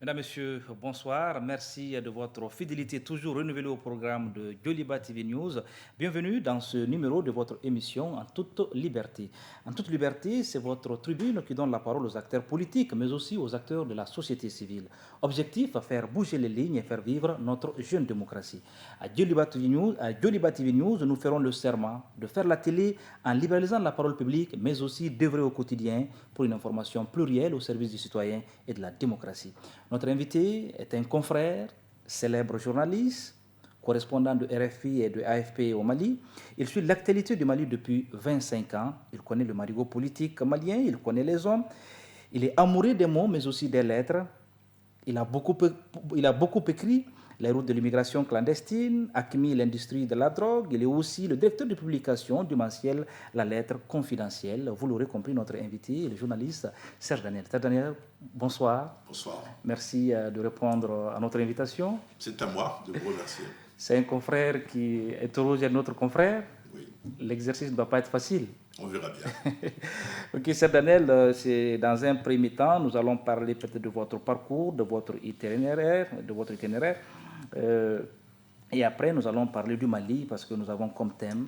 Mesdames, Messieurs, bonsoir. Merci de votre fidélité toujours renouvelée au programme de Joliba TV News. Bienvenue dans ce numéro de votre émission En toute liberté. En toute liberté, c'est votre tribune qui donne la parole aux acteurs politiques, mais aussi aux acteurs de la société civile. Objectif, faire bouger les lignes et faire vivre notre jeune démocratie. À Joliba TV News, nous ferons le serment de faire la télé en libéralisant la parole publique, mais aussi d'œuvrer au quotidien pour une information plurielle au service du citoyen et de la démocratie. Notre invité est un confrère, célèbre journaliste, correspondant de RFI et de AFP au Mali. Il suit l'actualité du Mali depuis 25 ans. Il connaît le marigot politique malien, il connaît les hommes. Il est amoureux des mots, mais aussi des lettres. Il a beaucoup écrit Les routes de l'immigration clandestine, Acmi, l'industrie de la drogue. Il est aussi le directeur de publication du mensuel La Lettre confidentielle. Vous l'aurez compris, notre invité est le journaliste Serge Daniel. Serge Daniel, bonsoir. Bonsoir. Merci de répondre à notre invitation. C'est à moi de vous remercier. C'est un confrère qui interroge un autre confrère. Oui. L'exercice ne doit pas être facile. On verra bien. Ok, Serge Daniel, c'est dans un premier temps, nous allons parler peut-être de votre parcours, de votre itinéraire. Et après, nous allons parler du Mali parce que nous avons comme thème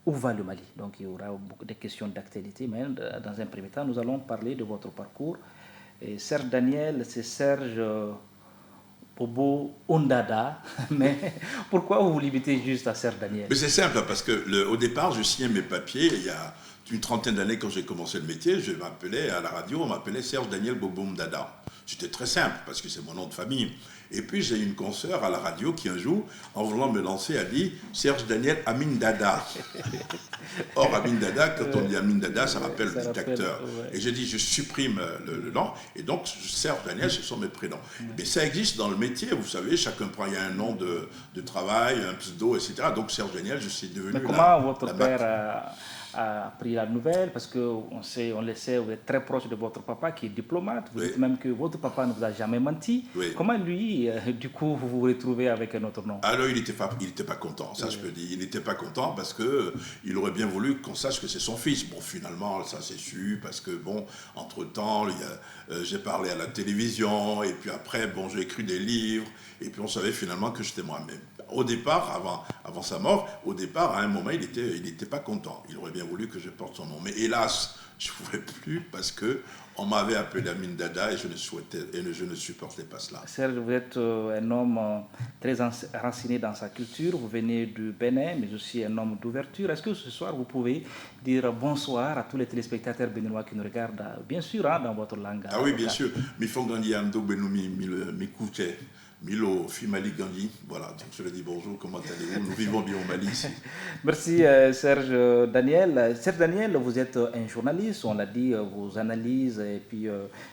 où va le Mali. Donc, il y aura beaucoup de questions d'actualité, mais dans un premier temps, nous allons parler de votre parcours. Et Serge Daniel, c'est Serge Bobo Ondada, mais pourquoi vous vous limitez juste à Serge Daniel? Mais c'est simple, parce que au départ, je signais mes papiers. Il y a une trentaine d'années, quand j'ai commencé le métier, je m'appelais à la radio, on m'appelait Serge Daniel Bobo Ondada. C'était très simple, parce que c'est mon nom de famille. Et puis j'ai une consoeur à la radio qui un jour, en voulant me lancer, a dit Serge Daniel Amin Dada. Or, Amin Dada, quand on dit Amin Dada, ça rappelle le dictateur. Ouais. Et j'ai dit je supprime le nom, et donc Serge Daniel, ce sont mes prénoms. Mais ça existe dans le métier, vous savez, chacun prend, il y a un nom de travail, un pseudo, etc. Donc Serge Daniel, je suis devenu. Mais comment votre père a pris la nouvelle? Parce qu'on le sait, vous êtes très proche de votre papa qui est diplomate. Vous dites même que votre papa ne vous a jamais menti. Oui. Comment lui, du coup, vous vous retrouvez avec un autre nom? Alors, il n'était pas content, ça je peux dire. Il n'était pas content parce qu'il aurait bien voulu qu'on sache que c'est son fils. Bon, finalement, ça s'est su parce que, bon, entre-temps, j'ai parlé à la télévision et puis après, bon, j'ai écrit des livres et puis on savait finalement que j'étais moi-même. Au départ, avant sa mort, à un moment, il n'était pas content. Il aurait bien voulu que je porte son nom. Mais hélas, je ne pouvais plus parce qu'on m'avait appelé Amin Dada et je ne supportais pas cela. Serge, vous êtes un homme très renseigné dans sa culture. Vous venez du Bénin, mais aussi un homme d'ouverture. Est-ce que ce soir, vous pouvez dire bonsoir à tous les téléspectateurs béninois qui nous regardent, bien sûr, dans votre langue? Ah oui, bien sûr. Mifongandi Ando Benoumi Mikouche. Milo, Fimali Gandhi, voilà, donc je lui dis bonjour, comment allez-vous? Nous vivons bien au Mali ici. Merci Serge Daniel. Serge Daniel, vous êtes un journaliste, on l'a dit, vos analyses et puis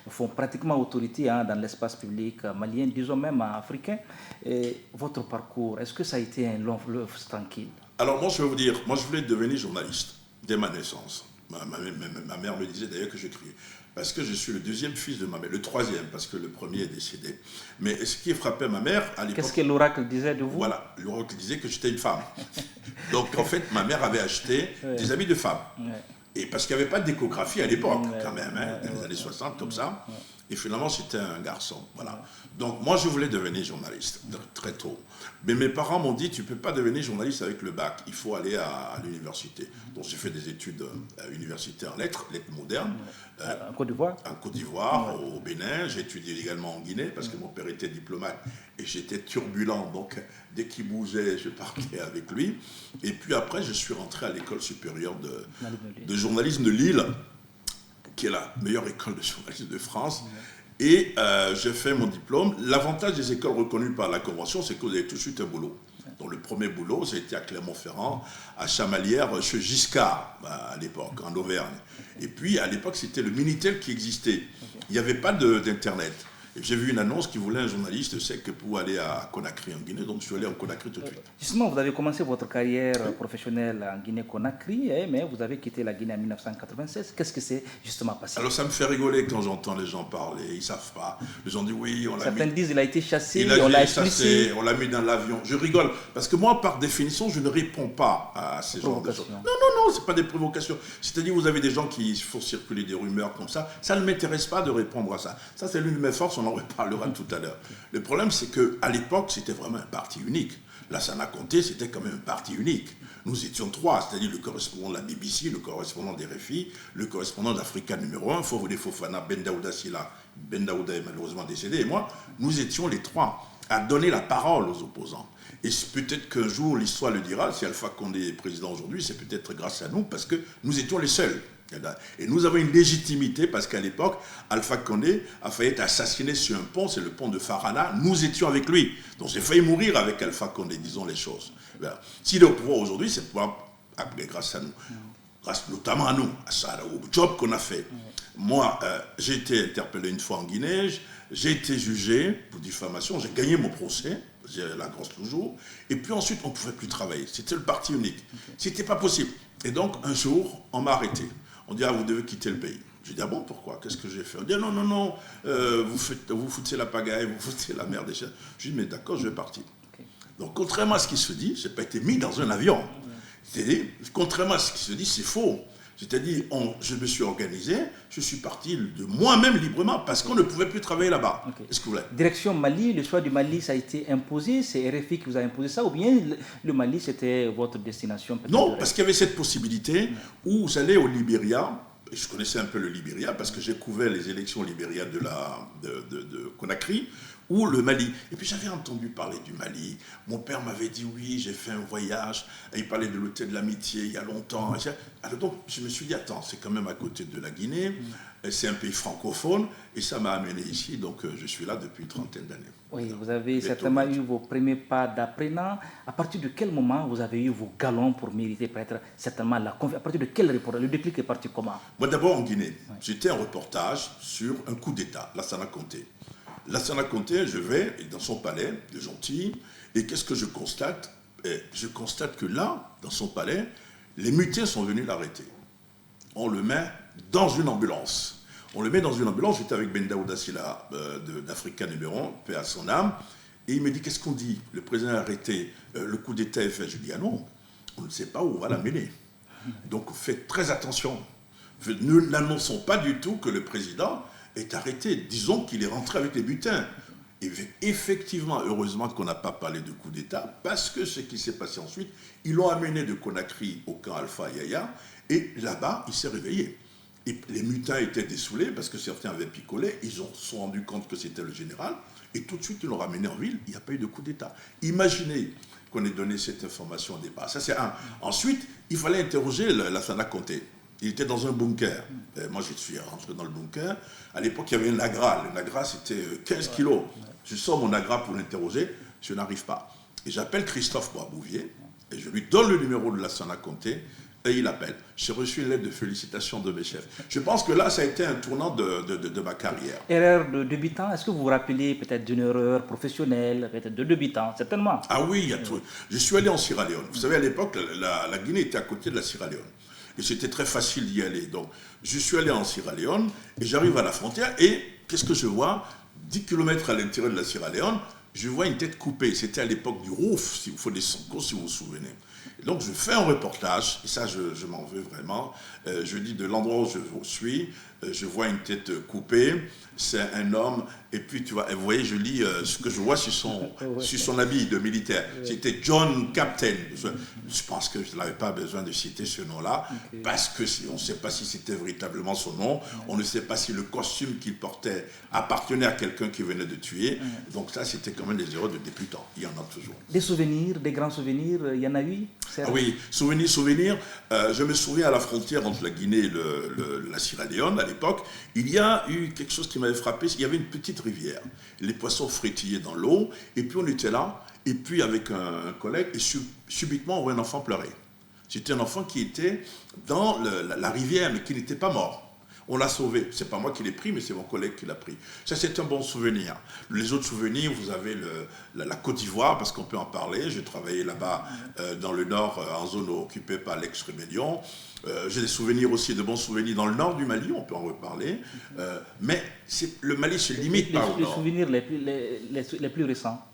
font pratiquement autorité dans l'espace public malien, disons même africain. Et votre parcours, est-ce que ça a été un long fleuve tranquille? Alors moi je vais vous dire, moi je voulais devenir journaliste dès ma naissance. Ma mère me disait d'ailleurs que j'écrivais. Parce que je suis le deuxième fils de ma mère, le troisième, parce que le premier est décédé. Mais ce qui frappait ma mère à l'époque... Qu'est-ce que l'oracle disait de vous? Voilà, l'oracle disait que j'étais une femme. Donc en fait, ma mère avait acheté des habits de femme. Et parce qu'il n'y avait pas d'échographie à l'époque, quand même, dans les années 60, comme ça. Et finalement, c'était un garçon. Voilà. Donc moi, je voulais devenir journaliste, très tôt. Mais mes parents m'ont dit, tu ne peux pas devenir journaliste avec le bac, il faut aller à l'université. Donc j'ai fait des études universitaires en lettres modernes. En Côte d'Ivoire? En Côte d'Ivoire, au Bénin. J'ai étudié également en Guinée, parce que mon père était diplomate et j'étais turbulent. Donc dès qu'il bougeait, je partais avec lui. Et puis après, je suis rentré à l'école supérieure de journalisme de Lille, qui est la meilleure école de journalisme de France. Et j'ai fait mon diplôme. L'avantage des écoles reconnues par la Convention, c'est que vous avez tout de suite un boulot. Donc le premier boulot, c'était à Clermont-Ferrand, à Chamalières, chez Giscard, à l'époque, en Auvergne. Et puis, à l'époque, c'était le Minitel qui existait. Il n'y avait pas d'Internet. Et j'ai vu une annonce qui voulait un journaliste sec pour aller à Conakry, en Guinée. Donc, je suis allé en Conakry tout de suite. Justement, vous avez commencé votre carrière professionnelle en Guinée-Conakry, mais vous avez quitté la Guinée en 1996. Qu'est-ce que c'est justement passé? Alors, ça me fait rigoler quand j'entends les gens parler. Ils ne savent pas. Les gens disent oui, on l'a mis... Certains disent qu'il a été chassé, on l'a expulsé. On l'a mis dans l'avion. Je rigole. Parce que moi, par définition, je ne réponds pas à ces genres de choses. Non, ce n'est pas des provocations. C'est-à-dire, vous avez des gens qui font circuler des rumeurs comme ça. Ça ne m'intéresse pas de répondre à ça. Ça, c'est l'une de mes forces. on en reparlera tout à l'heure. Le problème, c'est qu'à l'époque, c'était vraiment un parti unique. Lassana Conté, c'était quand même un parti unique. Nous étions trois, c'est-à-dire le correspondant de la BBC, le correspondant des RFI, le correspondant d'Africa numéro 1, Fofode Fofana, Ben Daouda Silla, Ben Daouda est malheureusement décédé, et moi, nous étions les trois à donner la parole aux opposants. Et peut-être qu'un jour, l'histoire le dira, si Alpha Condé est président aujourd'hui, c'est peut-être grâce à nous, parce que nous étions les seuls. Et nous avons une légitimité, parce qu'à l'époque, Alpha Condé a failli être assassiné sur un pont, c'est le pont de Farana, nous étions avec lui. Donc j'ai failli mourir avec Alpha Condé, disons les choses. S'il est au pouvoir aujourd'hui, c'est grâce à nous. Grâce notamment à nous, au job qu'on a fait. Moi, j'ai été interpellé une fois en Guinée, j'ai été jugé pour diffamation, j'ai gagné mon procès, j'ai la grosse toujours, et puis ensuite on ne pouvait plus travailler. C'était le parti unique. C'était pas possible. Et donc un jour, on m'a arrêté. On dit, vous devez quitter le pays. J'ai dit, bon, pourquoi? Qu'est-ce que j'ai fait? On dit, non, vous foutez la pagaille, vous foutez la merde. Je dis, mais d'accord, je vais partir. Donc, contrairement à ce qui se dit, je n'ai pas été mis dans un avion. C'est-à-dire, contrairement à ce qui se dit, c'est faux. C'est-à-dire, je me suis organisé, je suis parti de moi-même librement parce qu'on ne pouvait plus travailler là-bas. Est-ce que vous voulez? Direction Mali, le choix du Mali, ça a été imposé? C'est RFI qui vous a imposé ça? Ou bien le Mali, c'était votre destination? Non, parce qu'il y avait cette possibilité où vous allez au Libéria. Je connaissais un peu le Libéria parce que j'ai couvert les élections au Libéria de Conakry, ou le Mali. Et puis j'avais entendu parler du Mali. Mon père m'avait dit, oui, j'ai fait un voyage. Et il parlait de l'hôtel de l'amitié il y a longtemps. Alors donc je me suis dit, attends, c'est quand même à côté de la Guinée. C'est un pays francophone. Et ça m'a amené ici. Donc je suis là depuis une trentaine d'années. Oui, vous avez certainement eu vos premiers pas d'apprenant. À partir de quel moment vous avez eu vos galons pour mériter peut-être certainement la confiance? À partir de quel reportage? Le déclic est parti comment? Moi d'abord en Guinée. J'étais un reportage sur un coup d'État, Lassana Conté. Lassana Conté, je vais dans son palais de Gentilly, et qu'est-ce que je constate? Je constate que là, dans son palais, les mutins sont venus l'arrêter. On le met dans une ambulance. J'étais avec Ben Daouda Silla d'Africa numéro 1, paix à son âme, et il me dit, qu'est-ce qu'on dit? Le président a arrêté, le coup d'État est fait. Je dis, ah non, on ne sait pas où on va l'amener. Donc faites très attention. Ne n'annonçons pas du tout que le président est arrêté. Disons qu'il est rentré avec les butins. Et effectivement, heureusement qu'on n'a pas parlé de coup d'État, parce que ce qui s'est passé ensuite, ils l'ont amené de Conakry au camp Alpha Yaya, et là-bas, il s'est réveillé. Et les mutins étaient dessoulés, parce que certains avaient picolé, ils se sont rendus compte que c'était le général, et tout de suite, ils l'ont ramené en ville, il n'y a pas eu de coup d'État. Imaginez qu'on ait donné cette information au départ. Ça, c'est un. Ensuite, il fallait interroger Lassana Conté. Il était dans un bunker. Moi, je suis rentré dans le bunker. À l'époque, il y avait un Nagra. Le Nagra, c'était 15 kilos. Je sors mon Nagra pour l'interroger. Je n'arrive pas. Et j'appelle Christophe Boisbouvier. Et je lui donne le numéro de Lassana Conté. Et il appelle. J'ai reçu une lettre de félicitations de mes chefs. Je pense que là, ça a été un tournant de ma carrière. Erreur de débutant, est-ce que vous vous rappelez peut-être d'une erreur professionnelle, peut-être de débutant, certainement? Ah oui, il y a tout. Je suis allé en Sierra Leone. Vous savez, à l'époque, la Guinée était à côté de la Sierra Leone. Et c'était très facile d'y aller. Donc, je suis allé en Sierra Leone et j'arrive à la frontière et qu'est-ce que je vois? 10 km à l'intérieur de la Sierra Leone, je vois une tête coupée. C'était à l'époque du ROUF, si vous vous souvenez. Et donc, je fais un reportage, et ça, je m'en veux vraiment. Je dis de l'endroit où je suis, je vois une tête coupée, c'est un homme, et puis tu vois, vous voyez, je lis ce que je vois sur son habit de militaire. C'était John Captain. Je pense que je n'avais pas besoin de citer ce nom-là, parce que on ne sait pas si c'était véritablement son nom, on ne sait pas si le costume qu'il portait appartenait à quelqu'un qui venait de tuer. Donc ça, c'était quand même des erreurs de débutant. Il y en a toujours. Des souvenirs, des grands souvenirs, il y en a eu? Ah oui, souvenirs. Je me souviens à la frontière entre la Guinée et la Sierra Leone, à l'époque, il y a eu quelque chose qui m'avait frappé. Il y avait une petite rivière. Les poissons frétillaient dans l'eau, et puis on était là, et puis avec un collègue, et subitement, on voit un enfant pleurer. C'était un enfant qui était dans la rivière, mais qui n'était pas mort. On l'a sauvé. C'est pas moi qui l'ai pris, mais c'est mon collègue qui l'a pris. Ça, c'est un bon souvenir. Les autres souvenirs, vous avez la Côte d'Ivoire, parce qu'on peut en parler. J'ai travaillé là-bas dans le nord, en zone occupée par l'ex-rébellion. J'ai des souvenirs aussi, de bons souvenirs dans le nord du Mali, on peut en reparler. Mais le Mali se limite pas au nord. Les souvenirs les plus récents?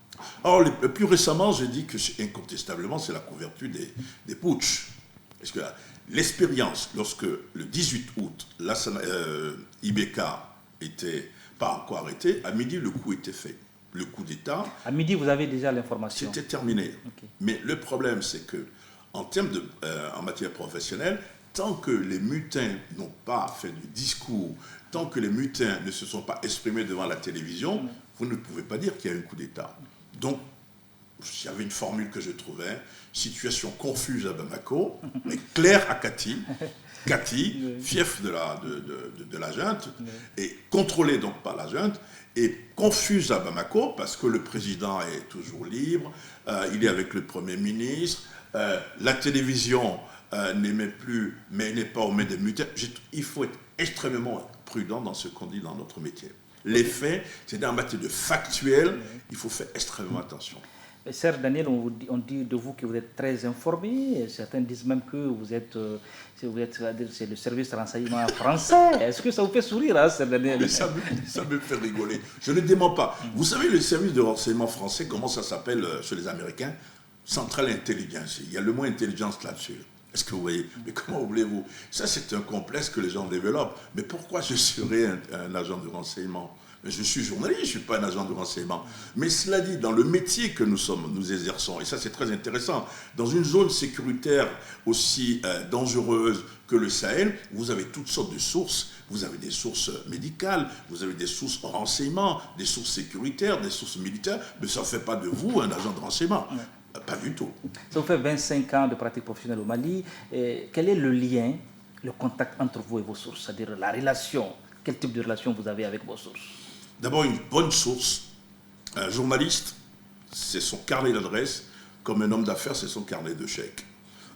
Or, le plus récemment, j'ai dit que incontestablement, c'est la couverture des putschs. Parce que l'expérience, lorsque le 18 août, Ibeka était pas encore arrêté. À midi, le coup était fait. Le coup d'État. À midi, vous avez déjà l'information. C'était terminé. Okay. Mais le problème, c'est que en matière professionnelle, tant que les mutins n'ont pas fait du discours, tant que les mutins ne se sont pas exprimés devant la télévision, vous ne pouvez pas dire qu'il y a un coup d'État. Donc, il y avait une formule que je trouvais, situation confuse à Bamako, mais claire à Kati, fief de la junte, et contrôlée donc par la junte, et confuse à Bamako, parce que le président est toujours libre, il est avec le Premier ministre, la télévision n'émet plus, mais n'est pas au main des mutins. Il faut être extrêmement prudent dans ce qu'on dit dans notre métier. Les faits, c'est en matière de factuel, il faut faire extrêmement attention. Sir Daniel, on dit de vous que vous êtes très informé. Certains disent même que vous êtes c'est le service de renseignement français. Est-ce que ça vous fait sourire, hein, Sir Daniel? Mais ça me fait rigoler. Je ne dément pas. Vous savez, le service de renseignement français, comment ça s'appelle chez les Américains? Centrale Intelligence. Il y a le mot intelligence là-dessus. Est-ce que vous voyez? Mais comment voulez-vous? Ça, c'est un complexe que les gens développent. Mais pourquoi je serais un agent de renseignement? Je suis journaliste, je ne suis pas un agent de renseignement. Mais cela dit, dans le métier que nous exerçons, et ça c'est très intéressant, dans une zone sécuritaire aussi dangereuse que le Sahel, vous avez toutes sortes de sources. Vous avez des sources médicales, vous avez des sources en renseignement, des sources sécuritaires, des sources militaires, mais ça ne fait pas de vous un agent de renseignement. Pas du tout. Ça vous fait 25 ans de pratique professionnelle au Mali. Quel est le lien, le contact entre vous et vos sources? C'est-à-dire la relation, quel type de relation vous avez avec vos sources? D'abord, une bonne source. Un journaliste, c'est son carnet d'adresse, comme un homme d'affaires, c'est son carnet de chèques.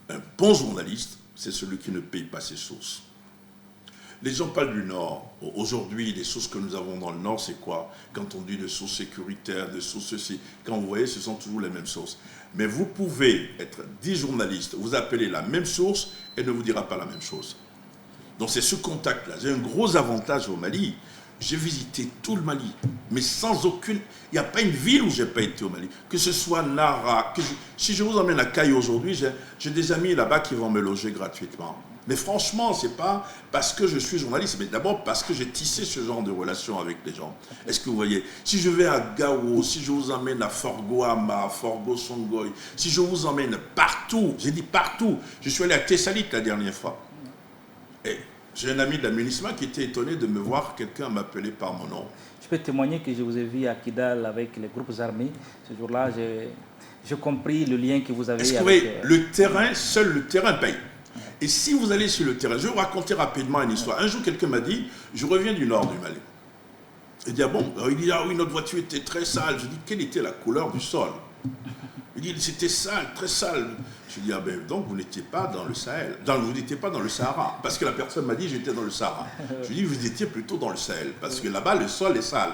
Un bon journaliste, c'est celui qui ne paye pas ses sources. Les gens parlent du Nord. Aujourd'hui, les sources que nous avons dans le Nord, c'est quoi? Quand on dit de sources sécuritaires, de sources ceci, quand vous voyez, ce sont toujours les mêmes sources. Mais vous pouvez être 10 journalistes, vous appelez la même source, elle ne vous dira pas la même chose. Donc c'est ce contact-là. J'ai un gros avantage au Mali. J'ai visité tout le Mali, mais sans aucune... Il n'y a pas une ville où je n'ai pas été au Mali. Que ce soit Nara, si je vous emmène à Caille aujourd'hui, j'ai des amis là-bas qui vont me loger gratuitement. Mais franchement, ce n'est pas parce que je suis journaliste, mais d'abord parce que j'ai tissé ce genre de relation avec les gens. Est-ce que vous voyez? Si je vais à Gao, si je vous emmène à Forgoama, Forgo-Songoy, si je vous emmène partout, j'ai dit partout, je suis allé à Thessalite la dernière fois. Et j'ai un ami de l'aménagement qui était étonné de me voir quelqu'un m'appeler par mon nom. Je peux témoigner que je vous ai vu à Kidal avec les groupes armés. Ce jour-là, j'ai compris le lien que vous avez. Est-ce que vous voyez, le terrain, seul le terrain paye. Et si vous allez sur le terrain, je vais vous raconter rapidement une histoire. Un jour, quelqu'un m'a dit, je reviens du nord du Mali. Il dit, ah bon? Il dit, ah oui, notre voiture était très sale. Je dis, quelle était la couleur du sol? Il dit, c'était sale, très sale. Je dis, ah ben donc vous n'étiez pas dans le Sahel. Vous n'étiez pas dans le Sahara. Parce que la personne m'a dit, j'étais dans le Sahara. Je lui dis, vous étiez plutôt dans le Sahel. Parce que là-bas, le sol est sale.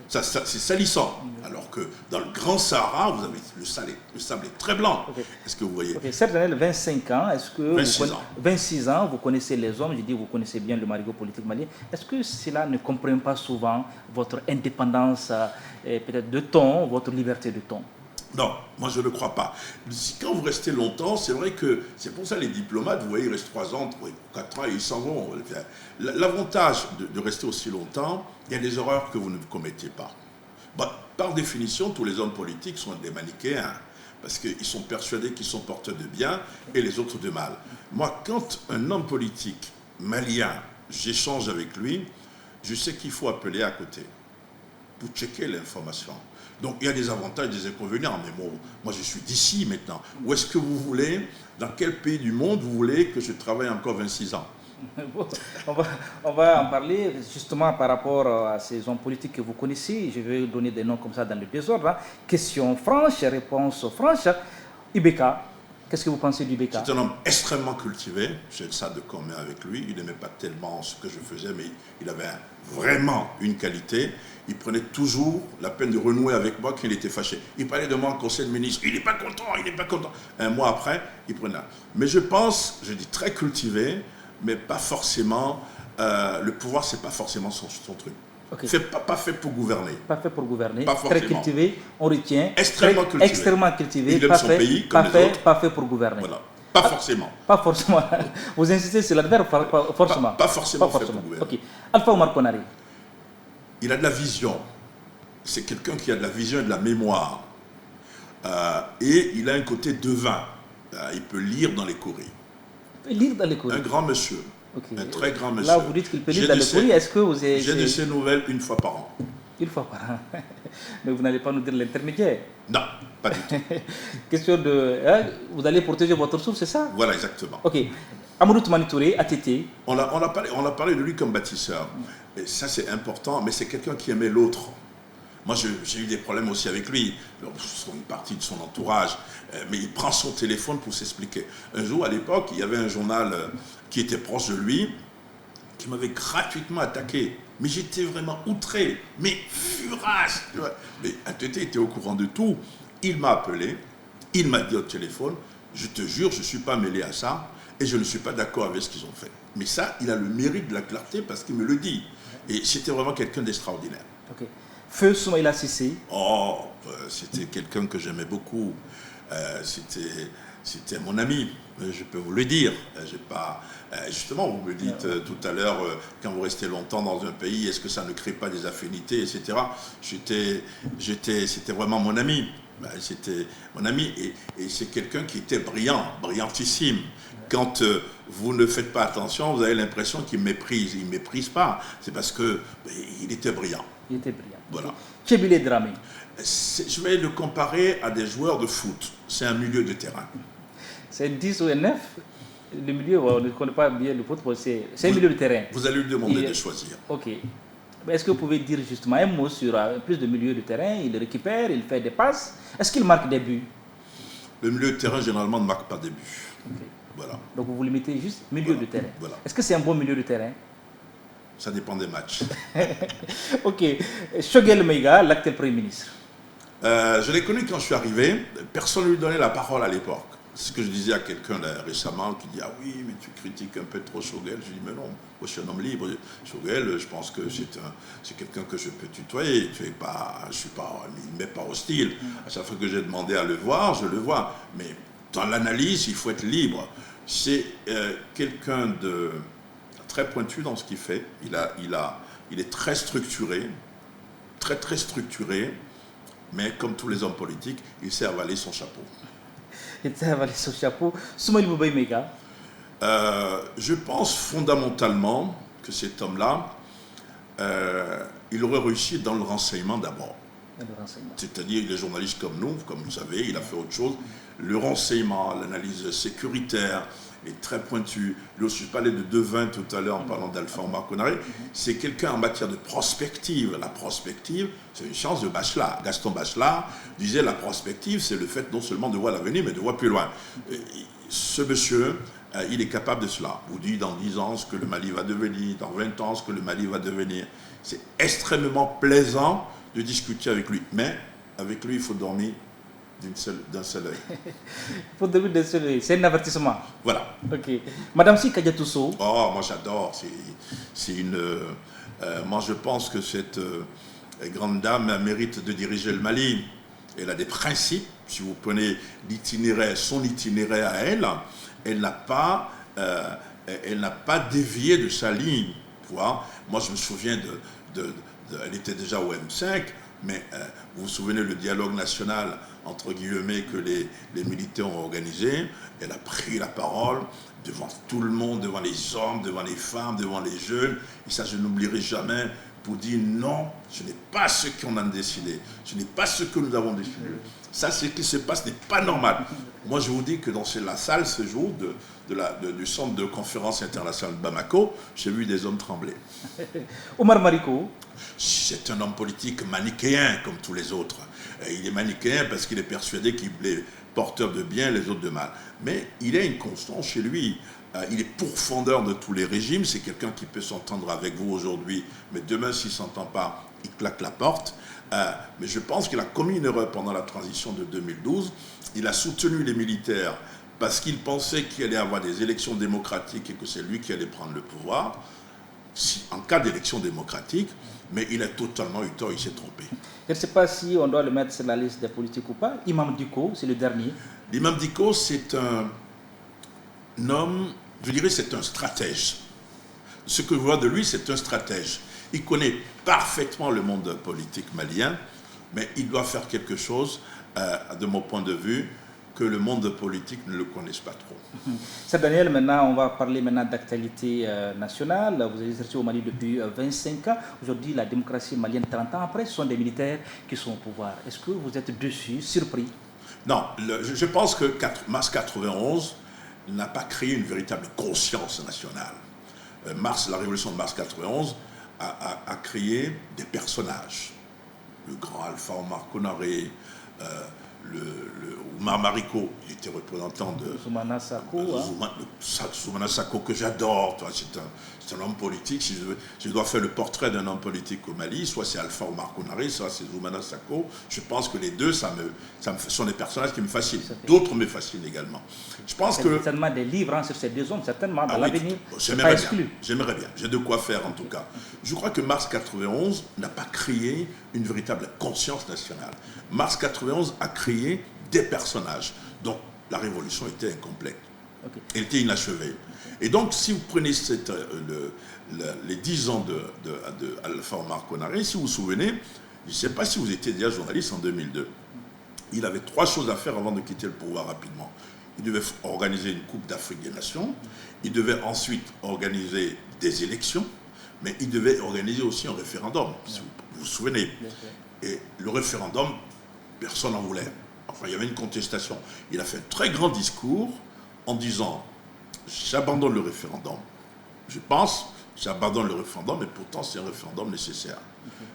C'est salissant. Alors que dans le Grand Sahara, vous avez le sable est très blanc. Okay. Est-ce que vous voyez? Ok, Serge Daniel, 25 ans. Est-ce que 26 ans, vous connaissez les hommes. Je dis, vous connaissez bien le marigot politique malien. Est-ce que cela ne comprend pas souvent votre indépendance, peut-être de ton, votre liberté de ton? Non, moi je ne crois pas. Quand vous restez longtemps, c'est vrai que c'est pour ça les diplomates, vous voyez, ils restent 3 ans, 4 ans et ils s'en vont. L'avantage de rester aussi longtemps, il y a des erreurs que vous ne commettez pas. Par définition, tous les hommes politiques sont des manichéens, parce qu'ils sont persuadés qu'ils sont porteurs de bien et les autres de mal. Moi, quand un homme politique malien, j'échange avec lui, je sais qu'il faut appeler à côté pour checker l'information. Donc il y a des avantages, des inconvénients, mais bon, moi je suis d'ici maintenant. Où est-ce que vous voulez, dans quel pays du monde vous voulez que je travaille encore 26 ans? On va en parler justement par rapport à ces hommes politiques que vous connaissez. Je vais donner des noms comme ça dans le désordre. Hein. Question franche, réponse franche. Ibeka, qu'est-ce que vous pensez d'Ibeka? C'est un homme extrêmement cultivé, j'ai ça de commun avec lui. Il n'aimait pas tellement ce que je faisais, mais il avait vraiment une qualité. Il prenait toujours la peine de renouer avec moi quand il était fâché. Il parlait de moi en conseil de ministre. Il n'est pas content, il n'est pas content. Un mois après, il prenait. Mais je pense, je dis très cultivé, mais pas forcément. Le pouvoir, c'est pas forcément son truc. Okay. Pas fait pour gouverner. Pas fait pour gouverner. Pas très cultivé, on retient. Extrêmement cultivé. Extrêmement cultivé. Il aime son pays comme les autres. Pas fait pour gouverner. Voilà. Pas forcément. Pas forcément. Vous insistez sur l'adverbe forcément. Pas forcément fait pour gouverner. Ok. Alpha Omar Konaré. il a de la vision. C'est quelqu'un qui a de la vision et de la mémoire. Et il a un côté devin. Il peut lire dans les courriers. Lire dans les courriers. Un grand monsieur. Okay. Un très grand monsieur. Là, vous dites qu'il peut lire dans les courriers. Est-ce que vous avez... J'ai de ses nouvelles une fois par an. Une fois par an. Mais vous n'allez pas nous dire l'intermédiaire. Non, pas du tout. Question de... Hein, vous allez protéger votre source, c'est ça? Voilà, exactement. Ok. Amadou Toumani Touré, ATT. On a parlé de lui comme bâtisseur. Et ça, c'est important, mais c'est quelqu'un qui aimait l'autre. Moi, j'ai eu des problèmes aussi avec lui. Une partie de son entourage. Mais il prend son téléphone pour s'expliquer. Un jour, à l'époque, il y avait un journal qui était proche de lui, qui m'avait gratuitement attaqué. Mais j'étais vraiment outré, mais furace. Mais ATT était au courant de tout. Il m'a appelé, il m'a dit au téléphone, je te jure, je ne suis pas mêlé à ça et je ne suis pas d'accord avec ce qu'ils ont fait. Mais ça, il a le mérite de la clarté parce qu'il me le dit. Et c'était vraiment quelqu'un d'extraordinaire. Okay. Feu Soumaïla Cissé. Oh, c'était quelqu'un que j'aimais beaucoup. C'était mon ami, je peux vous le dire. Justement, vous me dites tout à l'heure, quand vous restez longtemps dans un pays, est-ce que ça ne crée pas des affinités, etc. C'était vraiment mon ami. C'était mon ami et c'est quelqu'un qui était brillant, brillantissime. Quand vous ne faites pas attention, vous avez l'impression qu'il méprise. Il ne méprise pas. C'est parce qu'il était brillant. Il était brillant. Voilà. Chebile Dramé. Je vais le comparer à des joueurs de foot. C'est un milieu de terrain. C'est 10 ou 9. Le milieu, on ne connaît pas bien le football, c'est un milieu de terrain. Vous allez lui demander de choisir. Ok. Est-ce que vous pouvez dire justement un mot sur plus de milieu de terrain? Il récupère, il fait des passes. Est-ce qu'il marque des buts? Le milieu de terrain, généralement, ne marque pas des buts. Okay. Voilà. Donc vous vous limitez juste milieu de terrain. Voilà. Est-ce que c'est un bon milieu de terrain? Ça dépend des matchs. Ok. Choguel Maïga, l'actuel Premier ministre. Je l'ai connu quand je suis arrivé. Personne ne lui donnait la parole à l'époque. C'est ce que je disais à quelqu'un récemment qui dit « Ah oui, mais tu critiques un peu trop Choguel ». Je dis « Mais non, moi je suis un homme libre. Choguel, je pense que c'est quelqu'un que je peux tutoyer. Je ne m'est pas hostile. À chaque fois que j'ai demandé à le voir, je le vois. Mais dans l'analyse, il faut être libre. C'est quelqu'un de très pointu dans ce qu'il fait. Il est très structuré, très structuré. Mais comme tous les hommes politiques, il sait avaler son chapeau. Il sait avaler son chapeau. Soumaïla Boubaye Maïga. Je pense fondamentalement que cet homme-là, il aurait réussi dans le renseignement d'abord. C'est-à-dire, il est journaliste comme nous, comme vous savez, il a fait autre chose. Le renseignement, l'analyse sécuritaire est très pointu. Lui aussi, je parlais de devin tout à l'heure en parlant d'Alpha Omar Konaré. C'est quelqu'un en matière de prospective. La prospective, c'est une chance de Bachelard. Gaston Bachelard disait la prospective, c'est le fait non seulement de voir l'avenir, mais de voir plus loin. Ce monsieur, il est capable de cela. Vous dit dans 10 ans ce que le Mali va devenir, dans 20 ans ce que le Mali va devenir. C'est extrêmement plaisant de discuter avec lui. Mais avec lui, il faut dormir d'un seul œil. Il faut dormir d'un seul œil. C'est un avertissement. Voilà. Ok. Madame Si Kadiatousso. Oh, moi j'adore. Moi je pense que cette grande dame mérite de diriger le Mali. Elle a des principes. Si vous prenez son itinéraire à elle, elle n'a pas dévié de sa ligne. Moi je me souviens elle était déjà au M5, mais vous vous souvenez le dialogue national entre guillemets que les militaires ont organisé. Elle a pris la parole devant tout le monde, devant les hommes, devant les femmes, devant les jeunes. Et ça, je n'oublierai jamais, pour dire non, ce n'est pas ce qu'on a décidé. Ce n'est pas ce que nous avons décidé. Ça, ce qui se passe n'est pas normal. Moi, je vous dis que dans la salle, ce jour, du centre de conférence internationale de Bamako, j'ai vu des hommes trembler. Omar Mariko. C'est un homme politique manichéen, comme tous les autres. Il est manichéen parce qu'il est persuadé qu'il est porteur de bien, les autres de mal. Mais il a une constance chez lui. Il est pourfendeur de tous les régimes. C'est quelqu'un qui peut s'entendre avec vous aujourd'hui, mais demain, s'il ne s'entend pas, il claque la porte. Mais je pense qu'il a commis une erreur pendant la transition de 2012. Il a soutenu les militaires parce qu'il pensait qu'il allait avoir des élections démocratiques et que c'est lui qui allait prendre le pouvoir, en cas d'élection démocratique, mais il a totalement eu tort, il s'est trompé. Je ne sais pas si on doit le mettre sur la liste des politiques ou pas. Imam Dicko, c'est le dernier. L'imam Dicko, c'est un homme, je dirais c'est un stratège. Ce que je vois de lui, c'est un stratège. Il connaît parfaitement le monde politique malien, mais il doit faire quelque chose, de mon point de vue, que le monde politique ne le connaisse pas trop. C'est Daniel, maintenant on va parler d'actualité nationale. Vous êtes resté au Mali depuis 25 ans. Aujourd'hui, la démocratie malienne, 30 ans après, ce sont des militaires qui sont au pouvoir. Est-ce que vous êtes déçu, surpris? Non, je pense que mars 91 n'a pas créé une véritable conscience nationale. La révolution de mars 91 a créé des personnages. Le grand Alpha Omar Konaré, le Oumar Mariko, il était représentant de Zoumana Sako, Zoumana Sako, que j'adore. C'est un homme politique. Si je dois faire le portrait d'un homme politique au Mali, soit c'est Alpha Omar Konaré, soit c'est Zoumana Sako. Je pense que les deux, sont des personnages qui me fascinent. D'autres me fascinent également. Je pense que certainement des livres sur ces deux hommes, certainement dans l'avenir. J'aimerais bien. J'ai de quoi faire en tout cas. Je crois que mars 91 n'a pas créé une véritable conscience nationale. Mars 91 a créé des personnages. Donc la révolution était incomplète. Okay. Elle était inachevée. Et donc si vous prenez les 10 ans de Alpha Omar Konaré, si vous vous souvenez, je ne sais pas si vous étiez déjà journaliste en 2002, il avait 3 choses à faire avant de quitter le pouvoir rapidement. Il devait organiser une Coupe d'Afrique des Nations, il devait ensuite organiser des élections, mais il devait organiser aussi un référendum, si vous vous souvenez. Et le référendum, personne n'en voulait. Enfin, il y avait une contestation. Il a fait un très grand discours en disant « J'abandonne le référendum. Je pense, j'abandonne le référendum, mais pourtant c'est un référendum nécessaire. »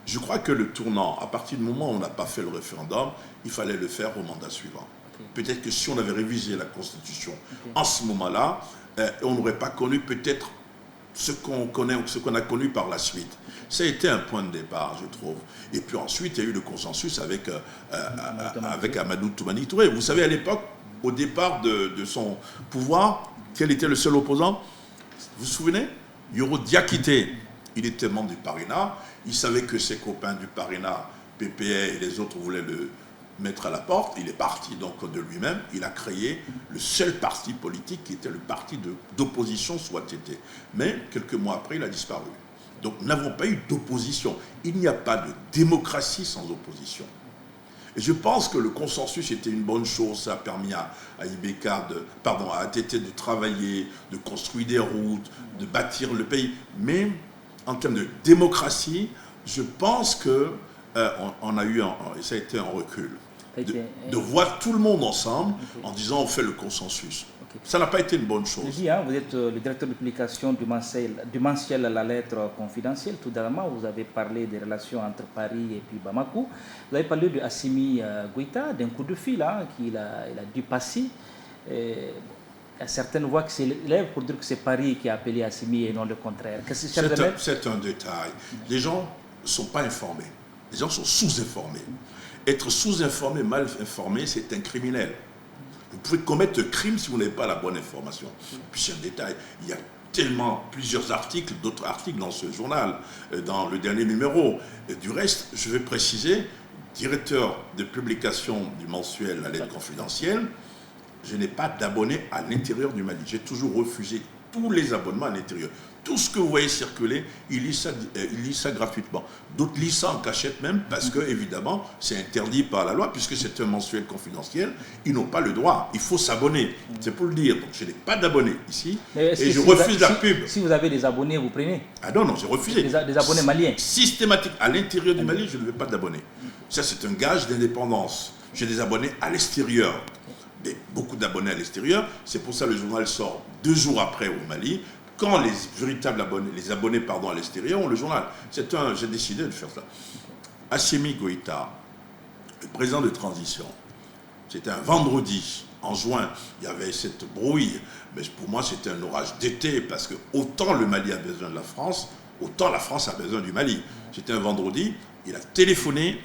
Je crois que le tournant, à partir du moment où on n'a pas fait le référendum, il fallait le faire au mandat suivant. Peut-être que si on avait révisé la Constitution en ce moment-là, on n'aurait pas connu peut-être ce qu'on connaît ou ce qu'on a connu par la suite. Ça a été un point de départ, je trouve. Et puis ensuite, il y a eu le consensus avec Amadou Toumani Touré. Vous savez, à l'époque, au départ de son pouvoir, quel était le seul opposant? Vous vous souvenez? Yoro Diakité. Il était membre du Parina. Il savait que ses copains du Parina, PPA et les autres voulaient le mettre à la porte. Il est parti donc de lui-même. Il a créé le seul parti politique qui était le parti d'opposition soit été. Mais quelques mois après, il a disparu. Donc nous n'avons pas eu d'opposition. Il n'y a pas de démocratie sans opposition. Et je pense que le consensus était une bonne chose. Ça a permis à IBK, à ATT de travailler, de construire des routes, de bâtir le pays. Mais en termes de démocratie, je pense que ça a été un recul. De voir tout le monde ensemble en disant on fait le consensus. Ça n'a pas été une bonne chose. Vous êtes le directeur de publication du mensuel La Lettre Confidentielle. Tout d'abord, vous avez parlé des relations entre Paris et puis Bamako. Vous avez parlé de Assimi Goïta, d'un coup de fil qu'il a dû passer. Il y a certaines voix qui s'élèvent pour dire que c'est Paris qui a appelé Assimi et non le contraire. C'est un détail. Les gens ne sont pas informés. Les gens sont sous-informés. Être sous-informé, mal informé, c'est un criminel. Vous pouvez commettre un crime si vous n'avez pas la bonne information. Puis c'est un détail. Il y a tellement plusieurs articles, d'autres articles dans ce journal, dans le dernier numéro. Et du reste, je vais préciser, directeur de publication du mensuel La Lettre Confidentielle, je n'ai pas d'abonnés à l'intérieur du Mali. J'ai toujours refusé tous les abonnements à l'intérieur. Tout ce que vous voyez circuler, il lit ça gratuitement. D'autres lisent ça en cachette même parce que, évidemment, c'est interdit par la loi puisque c'est un mensuel confidentiel. Ils n'ont pas le droit. Il faut s'abonner. C'est pour le dire. Donc, je n'ai pas d'abonnés ici et je refuse la pub. Si vous avez des abonnés, vous prenez? Ah non, j'ai refusé. Des abonnés maliens? Systématique. À l'intérieur du Mali, je ne veux pas d'abonnés. Ça, c'est un gage d'indépendance. J'ai des abonnés à l'extérieur. Beaucoup d'abonnés à l'extérieur. C'est pour ça que le journal sort 2 jours après au Mali. Quand les véritables abonnés, à l'extérieur ont le journal. J'ai décidé de faire ça. Assimi Goïta, le président de transition, c'était un vendredi, en juin, il y avait cette brouille, mais pour moi c'était un orage d'été, parce que autant le Mali a besoin de la France, autant la France a besoin du Mali. C'était un vendredi, il a téléphoné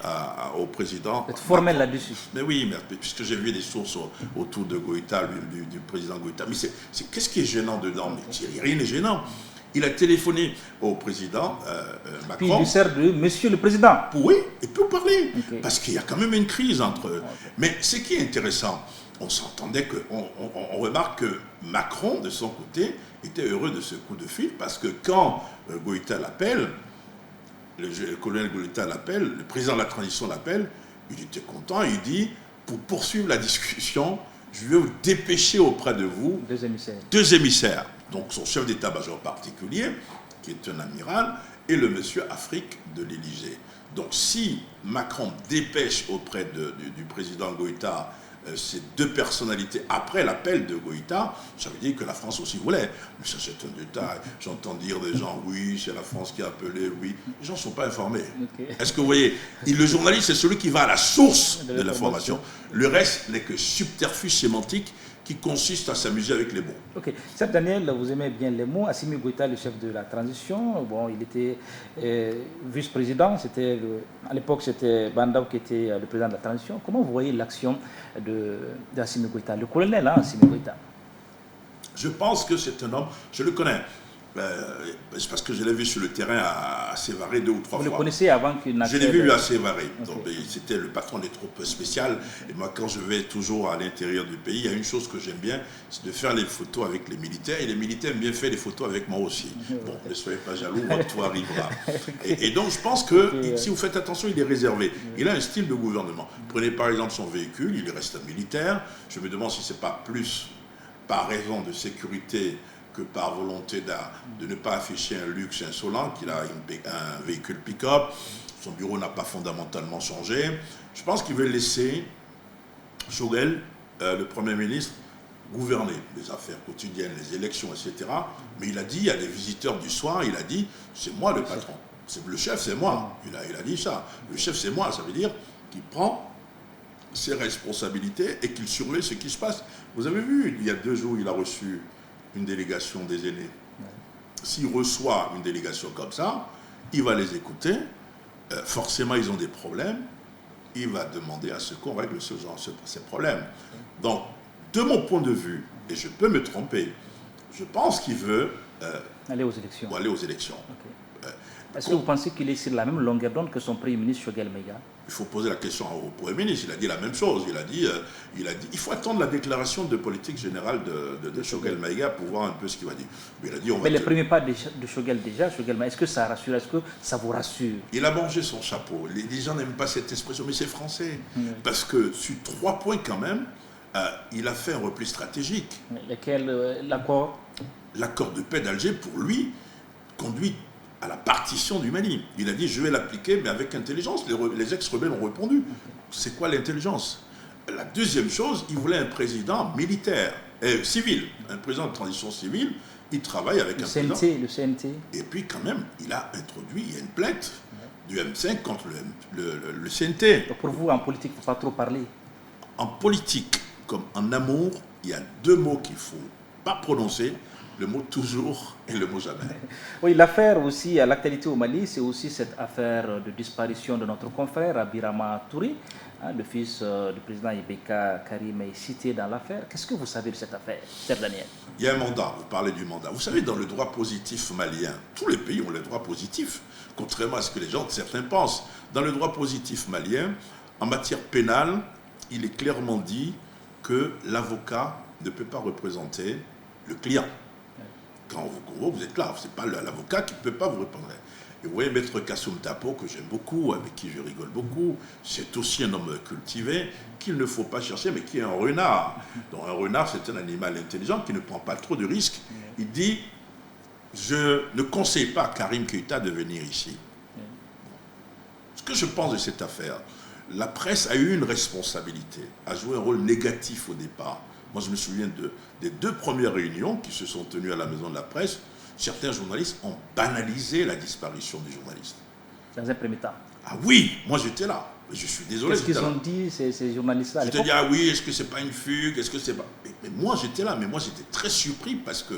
au président. Vous êtes formel là-dessus. Mais oui, puisque j'ai vu des sources autour de Goïta, du président Goïta. Mais qu'est-ce qui est gênant dedans? Mais rien n'est gênant. Il a téléphoné au président Macron. Puis il lui sert de Monsieur le Président. Oui, il peut parler. Okay. Parce qu'il y a quand même une crise entre eux. Okay. Mais ce qui est intéressant, on s'entendait on remarque que Macron, de son côté, était heureux de ce coup de fil parce que quand Goïta l'appelle, le colonel Goïta l'appelle, le président de la transition l'appelle, il était content, il dit, pour poursuivre la discussion, je vais vous dépêcher auprès de vous deux émissaires. Donc son chef d'état-major particulier, qui est un amiral, et le monsieur Afrique de l'Élysée. Donc si Macron dépêche auprès du président Goïta ces deux personnalités après l'appel de Goïta, ça veut dire que la France aussi voulait. Mais ça, c'est un détail. J'entends dire des gens, oui, c'est la France qui a appelé, oui. Les gens ne sont pas informés. Okay. Est-ce que vous voyez, le journaliste, c'est celui qui va à la source de l'information. Le reste n'est que subterfuge sémantique qui consiste à s'amuser avec les mots. Ok. Certes, Daniel, vous aimez bien les mots. Assimi Goïta, le chef de la transition, bon, il était vice-président. À l'époque, c'était Bandaw qui était le président de la transition. Comment vous voyez l'action d'Assimi Goïta, le colonel Assimi Goïta? Je pense que c'est un homme, je le connais. C'est parce que je l'ai vu sur le terrain à Sévaré 2 ou 3 fois. Vous le connaissez avant qu'il n'appelle... Je l'ai vu à Sévaré. Okay. C'était le patron des troupes spéciales. Et moi, quand je vais toujours à l'intérieur du pays, il y a une chose que j'aime bien, c'est de faire les photos avec les militaires. Et les militaires aiment bien faire des photos avec moi aussi. Bon, ne soyez pas jaloux, votre tour arrivera. Et donc, je pense que si vous faites attention, il est réservé. Il a un style de gouvernement. Prenez par exemple son véhicule, il reste militaire. Je me demande si ce n'est pas plus par raison de sécurité que par volonté de ne pas afficher un luxe insolent, qu'il a un véhicule pick-up. Son bureau n'a pas fondamentalement changé. Je pense qu'il veut laisser Choguel, le Premier ministre, gouverner les affaires quotidiennes, les élections, etc. Mais il a dit, il y a des visiteurs du soir, il a dit, c'est moi le patron. Le chef, c'est moi. Il a dit ça. Le chef, c'est moi. Ça veut dire qu'il prend ses responsabilités et qu'il surveille ce qui se passe. Vous avez vu, il y a 2 jours, il a reçu une délégation des aînés. S'il reçoit une délégation comme ça, il va les écouter. Forcément, ils ont des problèmes. Il va demander à ce qu'on règle ces problèmes. Donc, de mon point de vue, et je peux me tromper, je pense qu'il veut aller aux élections. Okay. Est-ce que vous pensez qu'il est sur la même longueur d'onde que son Premier ministre Choguel Maïga? Il faut poser la question au Premier ministre. Il a dit la même chose. Il a dit il faut attendre la déclaration de politique générale de Choguel Maïga pour voir un peu ce qu'il va dire. Mais, il a dit, mais les premiers pas de Choguel déjà, Choguel Maïga, est-ce que ça rassure? Est-ce que ça vous rassure? Il a mangé son chapeau. Les gens n'aiment pas cette expression, mais c'est français. Parce que sur 3 points quand même, il a fait un repli stratégique. Lequel l'accord? L'accord de paix d'Alger, pour lui, conduit à la partition du Mali. Il a dit, je vais l'appliquer, mais avec intelligence. Les ex-rebelles ont répondu. C'est quoi l'intelligence? La deuxième chose, il voulait un président militaire, civil, un président de transition civile. Il travaille avec un président. Le CNT. Et puis quand même, il a introduit, il y a une plainte du M5 contre le CNT. Donc pour vous, en politique, il ne faut pas trop parler. En politique, comme en amour, il y a 2 mots qu'il ne faut pas prononcer. Le mot toujours et le mot jamais. Oui, l'affaire aussi, à l'actualité au Mali, c'est aussi cette affaire de disparition de notre confrère Birama Touré. Le fils du président Ibeka Karim est cité dans l'affaire. Qu'est-ce que vous savez de cette affaire, Cher Daniel? Il y a un mandat, vous parlez du mandat. Vous savez, dans le droit positif malien, tous les pays ont le droit positif, contrairement à ce que certains pensent. Dans le droit positif malien, en matière pénale, il est clairement dit que l'avocat ne peut pas représenter le client. Quand on vous convoque, vous êtes là. Ce n'est pas l'avocat qui ne peut pas vous répondre. Et vous voyez, Maître Kassoum Tapo, que j'aime beaucoup, avec qui je rigole beaucoup, c'est aussi un homme cultivé qu'il ne faut pas chercher, mais qui est un renard. Donc un renard, c'est un animal intelligent qui ne prend pas trop de risques. Il dit, je ne conseille pas à Karim Keïta de venir ici. Ce que je pense de cette affaire, la presse a eu une responsabilité, a joué un rôle négatif au départ. Moi, je me souviens des 2 premières réunions qui se sont tenues à la Maison de la Presse. Certains journalistes ont banalisé la disparition du journaliste. Dans un premier temps. Ah oui, moi j'étais là. Je suis désolé. Qu'est-ce qu'ils ont dit, ces journalistes-là? Je te dis, ah oui, est-ce que c'est pas une fugue? Est-ce que c'est pas... Mais moi j'étais là, mais moi j'étais très surpris parce que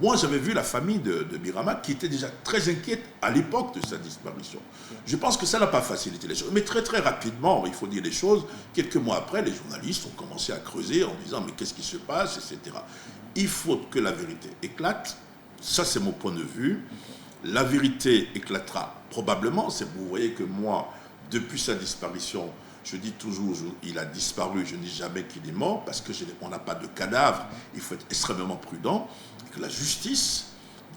moi j'avais vu la famille de Birama qui était déjà très inquiète à l'époque de sa disparition. Je pense que ça n'a pas facilité les choses. Mais très très rapidement, il faut dire les choses, quelques mois après, les journalistes ont commencé à creuser en disant, mais qu'est-ce qui se passe, etc. Il faut que la vérité éclate. Ça c'est mon point de vue. La vérité éclatera probablement. Vous voyez que moi, depuis sa disparition, je dis toujours, il a disparu, je ne dis jamais qu'il est mort, parce qu'on n'a pas de cadavre, il faut être extrêmement prudent, que la justice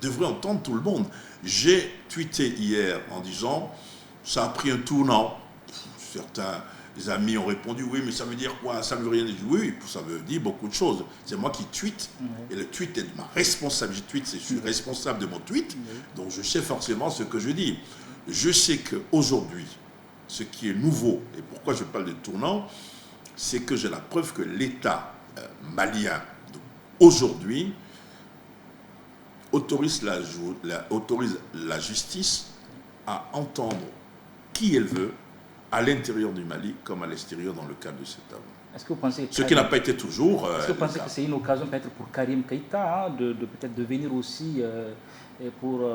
devrait entendre tout le monde. J'ai tweeté hier en disant, ça a pris un tournant. Certains amis ont répondu, oui, mais ça veut dire quoi? Ça ne veut rien dire. Oui, ça veut dire beaucoup de choses. C'est moi qui tweete, et le tweet est de ma responsabilité. Je suis responsable de mon tweet, donc je sais forcément ce que je dis. Je sais qu'aujourd'hui, ce qui est nouveau, et pourquoi je parle de tournant, c'est que j'ai la preuve que l'État malien, aujourd'hui, autorise la justice à entendre qui elle veut, à l'intérieur du Mali comme à l'extérieur dans le cadre de cet avenant. Est-ce que vous pensez Ce qui n'a pas été toujours. Est-ce que vous pensez que c'est une occasion peut-être pour Karim Keïta de peut-être de venir aussi pour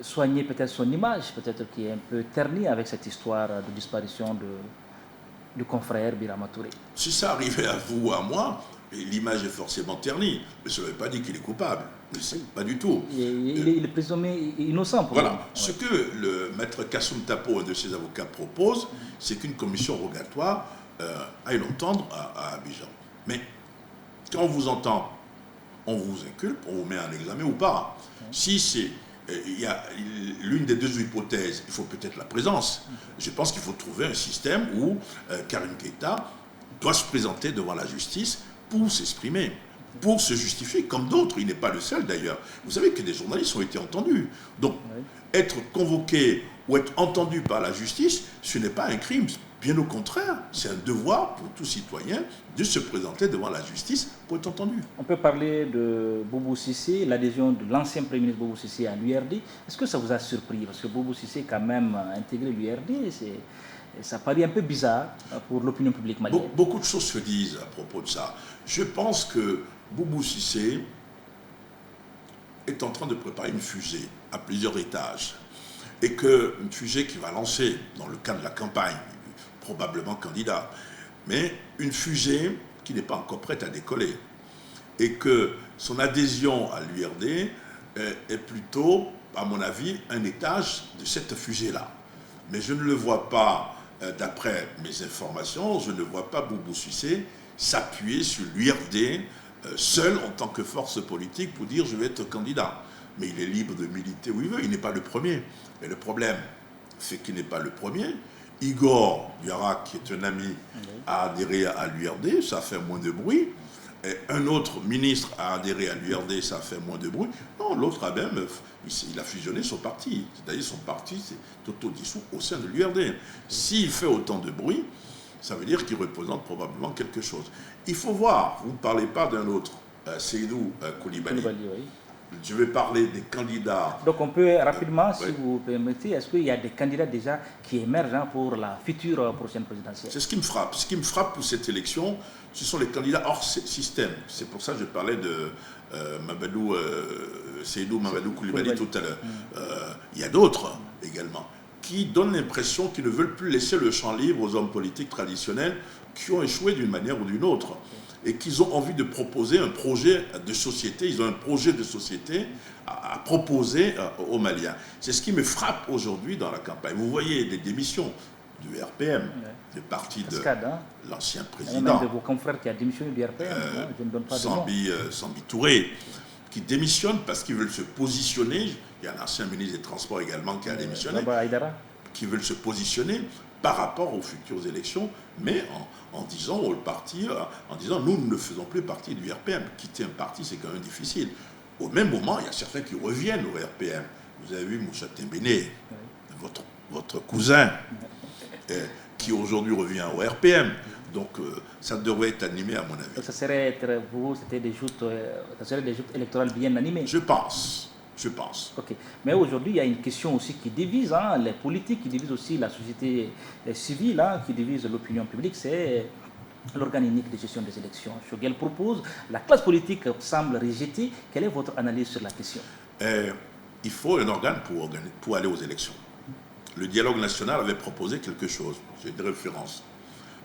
soigner peut-être son image, peut-être qui est un peu ternie avec cette histoire de disparition du confrère Birama Touré? Si ça arrivait à vous ou à moi, l'image est forcément ternie, mais ça ne veut pas dire qu'il est coupable. Pas du tout. Il est présumé innocent. Voilà. Ce que le maître Kassoum Tapo, un de ses avocats, propose, c'est qu'une commission rogatoire aille l'entendre à Abidjan. Mais quand on vous entend, on vous inculpe, on vous met en examen ou pas. Si c'est... Il y a l'une des deux hypothèses, il faut peut-être la présence. Je pense qu'il faut trouver un système où Karim Keïta doit se présenter devant la justice pour s'exprimer, pour se justifier, comme d'autres. Il n'est pas le seul d'ailleurs. Vous savez que des journalistes ont été entendus. Donc, être convoqué ou être entendu par la justice, ce n'est pas un crime. Bien au contraire, c'est un devoir pour tout citoyen de se présenter devant la justice pour être entendu. On peut parler de Boubou Cissé, l'adhésion de l'ancien Premier ministre Boubou Cissé à l'URD. Est-ce que ça vous a surpris? Parce que Boubou Cissé, quand même, a intégré l'URD. Ça paraît un peu bizarre pour l'opinion publique malienne. Beaucoup de choses se disent à propos de ça. Je pense que Boubou Cissé est en train de préparer une fusée à plusieurs étages. Et qu'une fusée qui va lancer, dans le cadre de la campagne, probablement candidat, mais une fusée qui n'est pas encore prête à décoller. Et que son adhésion à l'URD est plutôt, à mon avis, un étage de cette fusée-là. Mais je ne le vois pas, d'après mes informations, je ne vois pas Boubou Cissé s'appuyer sur l'URD seul en tant que force politique pour dire je vais être candidat. Mais il est libre de militer où il veut, il n'est pas le premier. Mais le problème, c'est qu'il n'est pas le premier. Igor Diarra, qui est un ami, a adhéré à l'URD, ça fait moins de bruit. Et un autre ministre a adhéré à l'URD, ça fait moins de bruit. Non, l'autre a même, il a fusionné son parti. C'est-à-dire son parti s'est autodissous au sein de l'URD. S'il fait autant de bruit, ça veut dire qu'il représente probablement quelque chose. Il faut voir, vous ne parlez pas d'un autre, Seydou Koulibaly. Je vais parler des candidats. Donc on peut rapidement, si vous permettez, est-ce qu'il y a des candidats déjà qui émergent pour la future prochaine présidentielle? C'est ce qui me frappe. Ce qui me frappe pour cette élection, ce sont les candidats hors système. C'est pour ça que je parlais de Seydou Mamadou Koulibaly tout à l'heure. Il y a d'autres également qui donnent l'impression qu'ils ne veulent plus laisser le champ libre aux hommes politiques traditionnels qui ont échoué d'une manière ou d'une autre. Et qu'ils ont envie de proposer un projet de société, ils ont un projet de société à proposer aux Maliens. C'est ce qui me frappe aujourd'hui dans la campagne. Vous voyez des démissions du RPM, du parti de l'ancien président. Il y a même de vos confrères qui a démissionné du RPM, je ne donne pas de nom. Sambi Touré, qui démissionne parce qu'ils veulent se positionner. Il y a l'ancien ministre des Transports également qui a démissionné, qui veulent se positionner par rapport aux futures élections, mais en disant au parti, en disant nous ne faisons plus partie du RPM. Quitter un parti, c'est quand même difficile. Au même moment, il y a certains qui reviennent au RPM. Vous avez vu Moussa Tembéné, votre cousin, qui aujourd'hui revient au RPM. Donc ça devrait être animé à mon avis. Donc ça serait des joutes électorales bien animées. Je pense. Ok. Mais aujourd'hui, il y a une question aussi qui divise les politiques, qui divise aussi la société civile, qui divise l'opinion publique, c'est l'organe unique de gestion des élections. Choguel propose, la classe politique semble rejeter. Quelle est votre analyse sur la question? Il faut un organe pour aller aux élections. Le dialogue national avait proposé quelque chose, j'ai des références.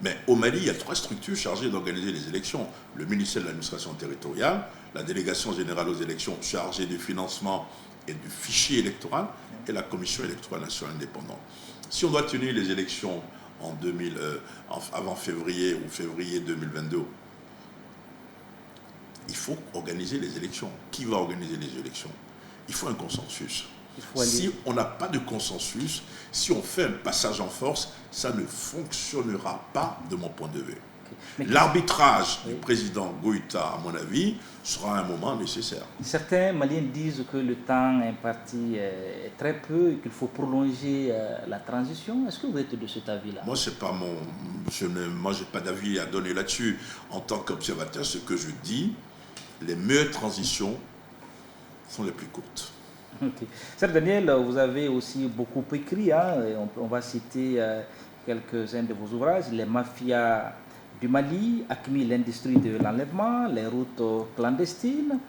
Mais au Mali, il y a 3 structures chargées d'organiser les élections. Le ministère de l'administration territoriale, la délégation générale aux élections chargée du financement et du fichier électoral, et la commission électorale nationale indépendante. Si on doit tenir les élections avant février ou février 2022, faut organiser les élections. Qui va organiser les élections? Il faut un consensus. Si on n'a pas de consensus, si on fait un passage en force, ça ne fonctionnera pas de mon point de vue. L'arbitrage du président Goïta, à mon avis, sera un moment nécessaire. Certains Maliens disent que le temps imparti est très peu et qu'il faut prolonger la transition. Est-ce que vous êtes de cet avis-là? Moi, c'est pas moi, j'ai pas d'avis à donner là-dessus. En tant qu'observateur, ce que je dis, les meilleures transitions sont les plus courtes. Okay. Sir Daniel, vous avez aussi beaucoup écrit. Hein, on va citer quelques-uns de vos ouvrages. Les mafias du Mali, AQMI, l'industrie de l'enlèvement, les routes clandestines.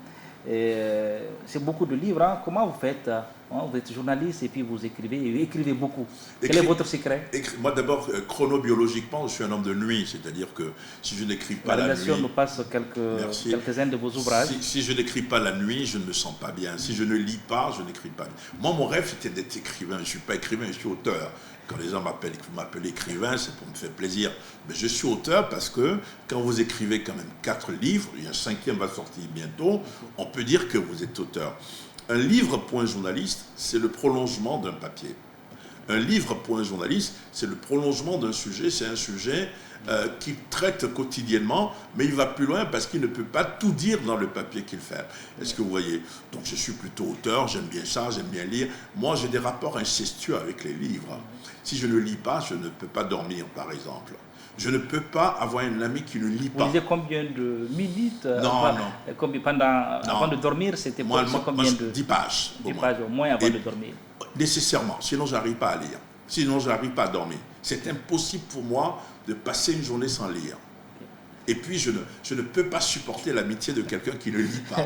C'est beaucoup de livres. Hein. Comment vous faites? Vous êtes journaliste et puis vous écrivez beaucoup. Quel est votre secret? Moi d'abord, chronobiologiquement, je suis un homme de nuit. C'est-à-dire que si je n'écris pas la nuit... nous passe quelques-uns de vos ouvrages. Si je n'écris pas la nuit, je ne me sens pas bien. Si je ne lis pas, je n'écris pas. Moi, mon rêve, c'était d'être écrivain. Je ne suis pas écrivain, je suis auteur. Quand les gens m'appellent écrivain, c'est pour me faire plaisir. Mais je suis auteur parce que quand vous écrivez quand même 4 livres, il y a un 5e va sortir bientôt, on peut dire que vous êtes auteur. Un livre pour un journaliste, c'est le prolongement d'un papier. Un livre pour un journaliste, c'est le prolongement d'un sujet. C'est un sujet qu'il traite quotidiennement, mais il va plus loin parce qu'il ne peut pas tout dire dans le papier qu'il fait. Est-ce que vous voyez? Donc je suis plutôt auteur, j'aime bien ça, j'aime bien lire. Moi, j'ai des rapports incestueux avec les livres. Si je ne lis pas, je ne peux pas dormir, par exemple. Je ne peux pas avoir un ami qui ne lit pas. Vous lisez combien de minutes? Non. Avant de dormir, c'était combien de... 10 pages. 10 pages au moins avant de dormir. Nécessairement, sinon je n'arrive pas à lire. Sinon je n'arrive pas à dormir. C'est impossible pour moi de passer une journée sans lire. Et puis je ne peux pas supporter l'amitié de quelqu'un qui ne lit pas.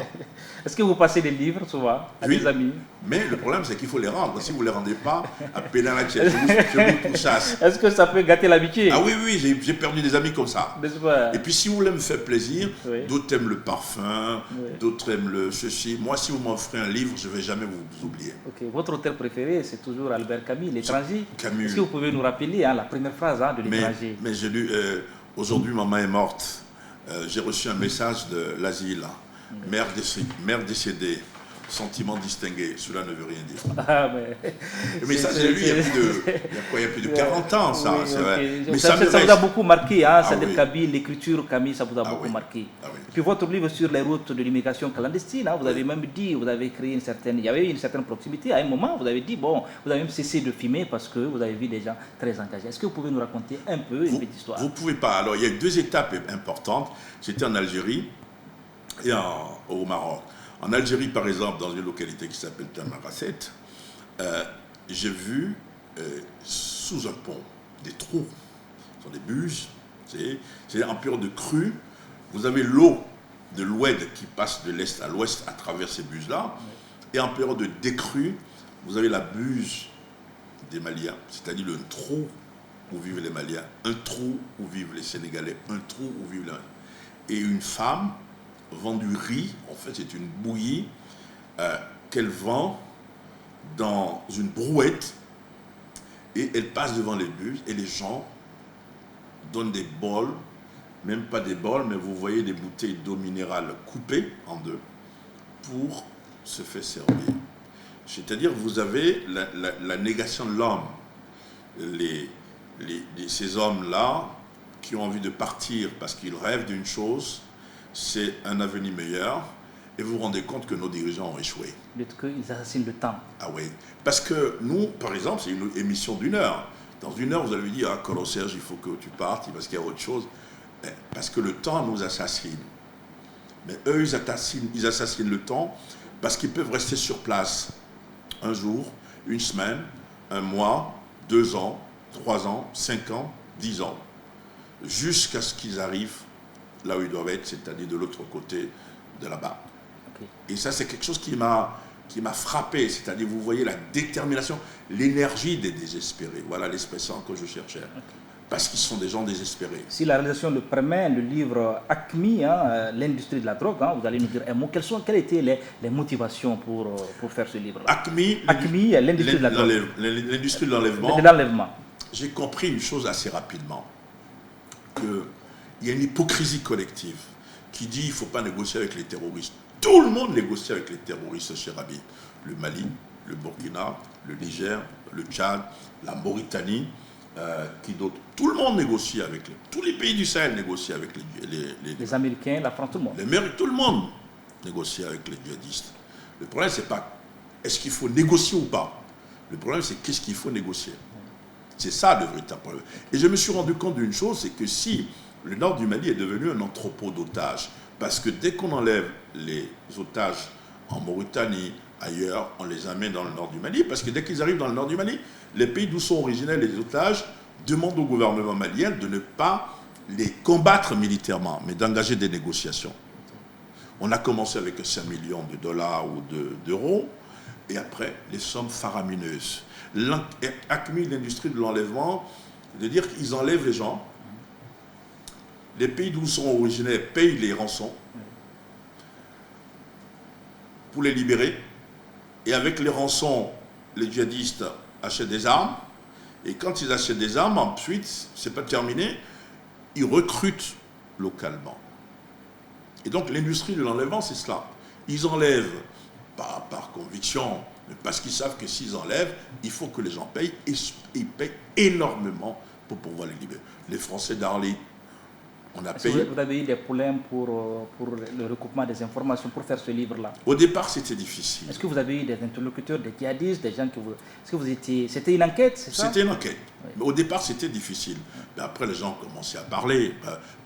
Est-ce que vous passez des livres souvent à des amis? Mais le problème c'est qu'il faut les rendre. Si vous ne les rendez pas, appelez la chaise, je vous chasse. Est-ce que ça peut gâter l'amitié? Ah oui, j'ai perdu des amis comme ça. Et puis si vous voulez me faire plaisir, d'autres aiment le parfum, d'autres aiment le ceci. Moi, si vous m'offrez un livre, je ne vais jamais vous oublier. Okay. Votre auteur préféré, c'est toujours Albert Camus, L'étranger. Camus. Est-ce que vous pouvez nous rappeler la première phrase de L'étranger? Mais j'ai lu... Aujourd'hui, maman est morte. J'ai reçu un message de l'asile. Mère décédée. Sentiment distingué. Cela ne veut rien dire. Ah, mais ça, j'ai lu il y a plus de 40 ans, ça. Oui, c'est vrai. Mais ça vous a beaucoup marqué, hein, oui. L'écriture Camille, ça vous a beaucoup marqué. Oui. Et puis votre livre sur les routes de l'immigration clandestine, hein, vous avez même dit, vous avez créé il y avait une certaine proximité. À un moment, vous avez dit, bon, vous avez même cessé de filmer parce que vous avez vu des gens très engagés. Est-ce que vous pouvez nous raconter un peu une petite histoire? Vous ne pouvez pas. Alors, il y a 2 étapes importantes. J'étais en Algérie et au Maroc. En Algérie, par exemple, dans une localité qui s'appelle Tamaracet, j'ai vu sous un pont des trous. Ce sont des buses. C'est en période de crue. Vous avez l'eau de l'Oued qui passe de l'est à l'ouest à travers ces buses-là. Et en période de décrue, vous avez la buse des Maliens, c'est-à-dire le trou où vivent les Maliens, un trou où vivent les Sénégalais, un trou où vivent les... Et une femme vend du riz, en fait c'est une bouillie qu'elle vend dans une brouette et elle passe devant les bus et les gens donnent des bols, même pas des bols, mais vous voyez des bouteilles d'eau minérale coupées en 2 pour se faire servir. C'est-à-dire vous avez la négation de l'homme. Ces hommes-là qui ont envie de partir parce qu'ils rêvent d'une chose, c'est un avenir meilleur, et vous vous rendez compte que nos dirigeants ont échoué. Ils assassinent le temps. Ah oui, parce que nous, par exemple, c'est une émission d'1 heure. Dans 1 heure, vous allez lui dire, ah, Colo Serge, il faut que tu partes, parce qu'il y a autre chose. Parce que le temps nous assassine. Mais eux, ils assassinent le temps parce qu'ils peuvent rester sur place 1 jour, 1 semaine, 1 mois, 2 ans, 3 ans, 5 ans, 10 ans, jusqu'à ce qu'ils arrivent là où ils doivent être, c'est-à-dire de l'autre côté de là-bas. Okay. Et ça, c'est quelque chose qui m'a frappé, c'est-à-dire, vous voyez la détermination, l'énergie des désespérés. Voilà l'expression que je cherchais. Okay. Parce qu'ils sont des gens désespérés. Si la réalisation le permet, le livre AQMI, hein, l'industrie de la drogue, hein, vous allez nous dire un mot. Quelles étaient les motivations pour faire ce livre-là? AQMI, l'industrie de la drogue. L'industrie de l'enlèvement. De l'enlèvement. J'ai compris une chose assez rapidement, qu'il y a une hypocrisie collective qui dit qu'il ne faut pas négocier avec les terroristes. Tout le monde négocie avec les terroristes, cher ami. Le Mali, le Burkina, le Niger, le Tchad, la Mauritanie, qui d'autre. Tout le monde négocie avec tous les pays du Sahel négocient avec les Américains, la France, tout le monde. Tout le monde négocie avec les djihadistes. Le problème, c'est pas est-ce qu'il faut négocier ou pas. Le problème, c'est qu'est-ce qu'il faut négocier. C'est ça le véritable problème. Et je me suis rendu compte d'une chose, c'est que si le nord du Mali est devenu un entrepôt d'otages, parce que dès qu'on enlève les otages en Mauritanie, ailleurs, on les amène dans le nord du Mali, parce que dès qu'ils arrivent dans le nord du Mali, les pays d'où sont originaires les otages demandent au gouvernement malien de ne pas les combattre militairement, mais d'engager des négociations. On a commencé avec 5 millions de dollars ou d'euros, et après, les sommes faramineuses. Acme, l'industrie de l'enlèvement, de dire qu'ils enlèvent les gens, les pays d'où sont originaires payent les rançons pour les libérer, et avec les rançons, les djihadistes achètent des armes, et quand ils achètent des armes, ensuite, c'est pas terminé, ils recrutent localement. Et donc l'industrie de l'enlèvement, c'est cela. Ils enlèvent, pas par conviction, mais parce qu'ils savent que s'ils enlèvent, il faut que les gens payent, et ils payent énormément pour pouvoir les libérer. Les Français d'Arly, on a payé. Vous avez eu des problèmes pour le recoupement des informations, pour faire ce livre-là? Au départ, c'était difficile. Est-ce que vous avez eu des interlocuteurs, des djihadistes, des gens que vous... Est-ce que vous étiez... C'était une enquête, c'est ça? C'était une enquête. Oui. Mais au départ, c'était difficile. Mais après, les gens commençaient à parler.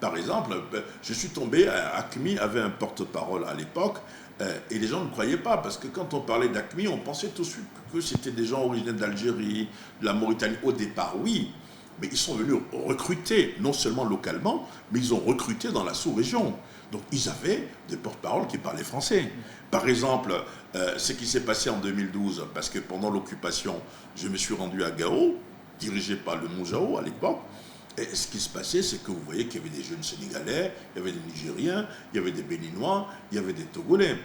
Par exemple, je suis tombé, Acme avait un porte-parole à l'époque, et les gens ne croyaient pas, parce que quand on parlait d'Acme, on pensait tout de suite que c'était des gens originaires d'Algérie, de la Mauritanie. Au départ, oui. Mais ils sont venus recruter, non seulement localement, mais ils ont recruté dans la sous-région. Donc ils avaient des porte-paroles qui parlaient français. Par exemple, ce qui s'est passé en 2012, parce que pendant l'occupation, je me suis rendu à Gao, dirigé par le Moujao à l'époque, et ce qui se passait, c'est que vous voyez qu'il y avait des jeunes Sénégalais, il y avait des Nigériens, il y avait des Béninois, il y avait des Togolais.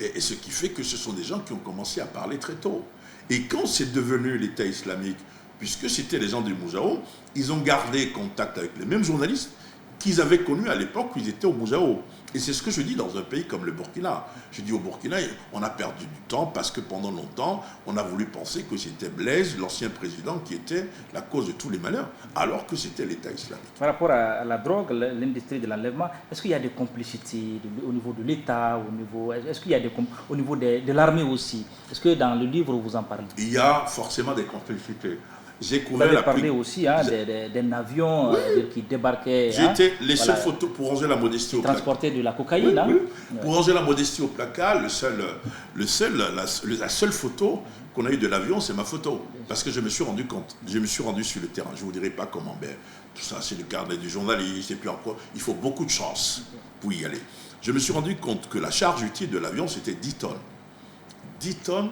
Et ce qui fait que ce sont des gens qui ont commencé à parler très tôt. Et quand c'est devenu l'État islamique, puisque c'était les gens du Moujao, ils ont gardé contact avec les mêmes journalistes qu'ils avaient connus à l'époque où ils étaient au Moujao. Et c'est ce que je dis dans un pays comme le Burkina. Je dis au Burkina, on a perdu du temps parce que pendant longtemps, on a voulu penser que c'était Blaise, l'ancien président, qui était la cause de tous les malheurs, alors que c'était l'État islamique. Par rapport à la drogue, l'industrie de l'enlèvement, est-ce qu'il y a des complicités au niveau de l'État, est-ce qu'il y a au niveau de l'armée aussi? Est-ce que dans le livre, vous en parlez? Il y a forcément des complicités. Vous avez parlé aussi d'un avion qui débarquait. J'ai été les seules photos pour ranger la modestie au placard. Transporter de la cocaïne. Oui, oui. Pour ranger la modestie au placard, la seule photo qu'on a eue de l'avion, c'est ma photo. Parce que je me suis rendu compte. Je me suis rendu sur le terrain. Je ne vous dirai pas comment. Mais tout ça, c'est le carnet du journaliste. Et puis encore, il faut beaucoup de chance pour y aller. Je me suis rendu compte que la charge utile de l'avion, c'était 10 tonnes. 10 tonnes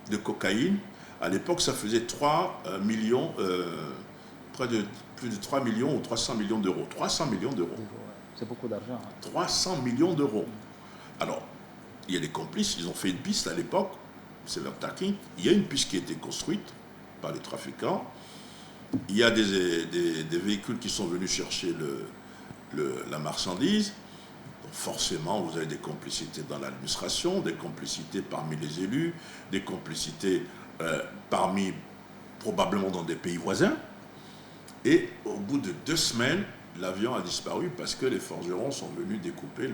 de cocaïne. À l'époque, ça faisait 3 millions, plus de 3 millions ou 300 millions d'euros. 300 millions d'euros. C'est beaucoup d'argent. 300 millions d'euros. Alors, il y a des complices, ils ont fait une piste à l'époque, c'est vers Taking. Il y a une piste qui a été construite par les trafiquants. Il y a des véhicules qui sont venus chercher la marchandise. Donc forcément, vous avez des complicités dans l'administration, des complicités parmi les élus, des complicités parmi probablement dans des pays voisins. Et au bout de 2 semaines, l'avion a disparu parce que les forgerons sont venus découper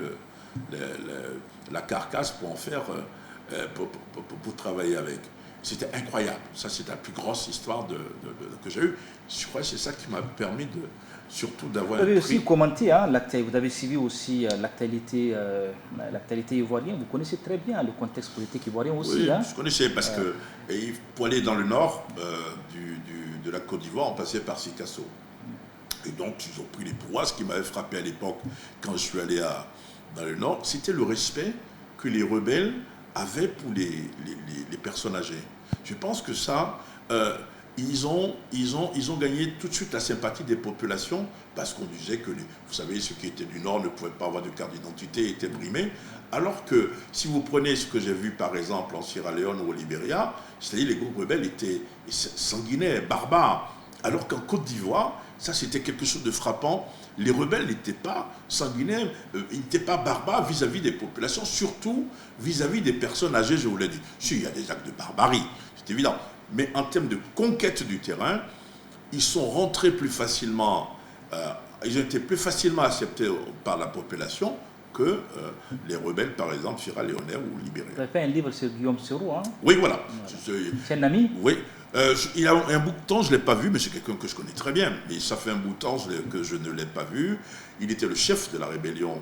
la carcasse pour en faire, pour travailler avec. C'était incroyable. Ça, c'est la plus grosse histoire que j'ai eue. Je crois que c'est ça qui m'a permis surtout d'avoir. Vous avez aussi commenté, vous avez suivi aussi l'actualité ivoirienne. Vous connaissez très bien le contexte politique ivoirien aussi. Oui, je connaissais parce que pour aller dans le nord de la Côte d'Ivoire, on passait par Sikasso. Et donc, ils ont pris les pouvoirs. Ce qui m'avait frappé à l'époque, quand je suis allé dans le nord, c'était le respect que les rebelles avaient pour les personnes âgées. Je pense que ça, ils ont gagné tout de suite la sympathie des populations parce qu'on disait que, vous savez, ceux qui étaient du Nord ne pouvaient pas avoir de carte d'identité, étaient brimés. Alors que si vous prenez ce que j'ai vu par exemple en Sierra Leone ou au Libéria, c'est-à-dire les groupes rebelles étaient sanguinaires, barbares. Alors qu'en Côte d'Ivoire, ça c'était quelque chose de frappant. Les rebelles n'étaient pas sanguinaires, ils n'étaient pas barbares vis-à-vis des populations, surtout vis-à-vis des personnes âgées, je vous l'ai dit. Si, il y a des actes de barbarie, c'est évident. Mais en termes de conquête du terrain, ils sont rentrés plus facilement, ils ont été plus facilement acceptés par la population que les rebelles, par exemple, sierra-léonais ou libériens. Vous avez fait un livre sur Guillaume Soro, hein? Oui, voilà. C'est un ami? Oui. Il y a un bout de temps, je ne l'ai pas vu, mais c'est quelqu'un que je connais très bien. Mais ça fait un bout de temps que je ne l'ai pas vu. Il était le chef de la rébellion.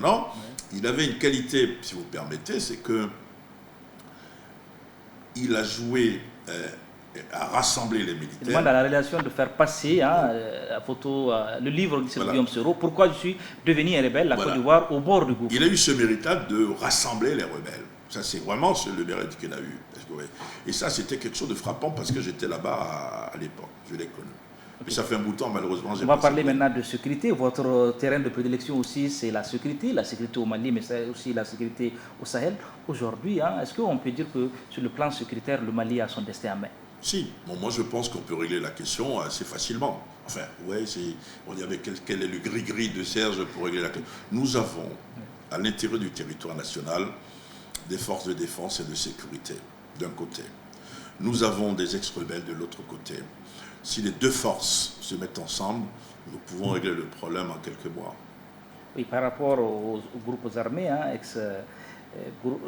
Non. Il avait une qualité, si vous permettez, c'est que il a joué à rassembler les militaires. Il demande à la relation de faire passer la photo, le livre de Guillaume Soro, pourquoi je suis devenu un rebelle, la Côte d'Ivoire, au bord du gouffre. Il a eu ce mérite de rassembler les rebelles. Ça, c'est vraiment le mérite qu'il a eu. Et ça, c'était quelque chose de frappant parce que j'étais là-bas à l'époque. Je l'ai connu. Mais ça fait un bout de temps, malheureusement. On va parler maintenant de sécurité. Votre terrain de prédilection aussi, c'est la sécurité au Mali, mais c'est aussi la sécurité au Sahel. Aujourd'hui, est-ce qu'on peut dire que sur le plan sécuritaire, le Mali a son destin en main? Si. Bon, moi, je pense qu'on peut régler la question assez facilement. Enfin, ouais, on dit avec quel est le gris-gris de Serge pour régler la question. Nous avons, à l'intérieur du territoire national, des forces de défense et de sécurité, d'un côté. Nous avons des ex-rebelles de l'autre côté. Si les deux forces se mettent ensemble, nous pouvons régler le problème en quelques mois. Oui, par rapport aux groupes armés,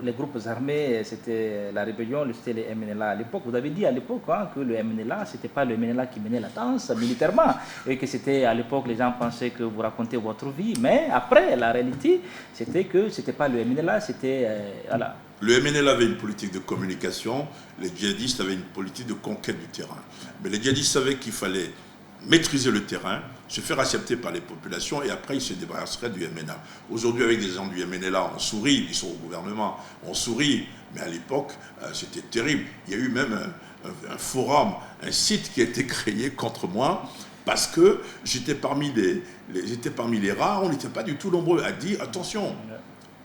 les groupes armés, c'était la rébellion, c'était les MNLA à l'époque. Vous avez dit à l'époque que le MNLA, ce n'était pas le MNLA qui menait la danse militairement, et que c'était à l'époque, les gens pensaient que vous racontez votre vie, mais après, la réalité, c'était que ce n'était pas le MNLA, c'était... voilà. Le MNLA avait une politique de communication, les djihadistes avaient une politique de conquête du terrain. Mais les djihadistes savaient qu'il fallait maîtriser le terrain, se faire accepter par les populations et après ils se débarrasseraient du MNLA. Aujourd'hui, avec des gens du MNLA, on sourit, ils sont au gouvernement, on sourit, mais à l'époque, c'était terrible. Il y a eu même un forum, un site qui a été créé contre moi parce que j'étais parmi les rares, on n'était pas du tout nombreux à dire attention.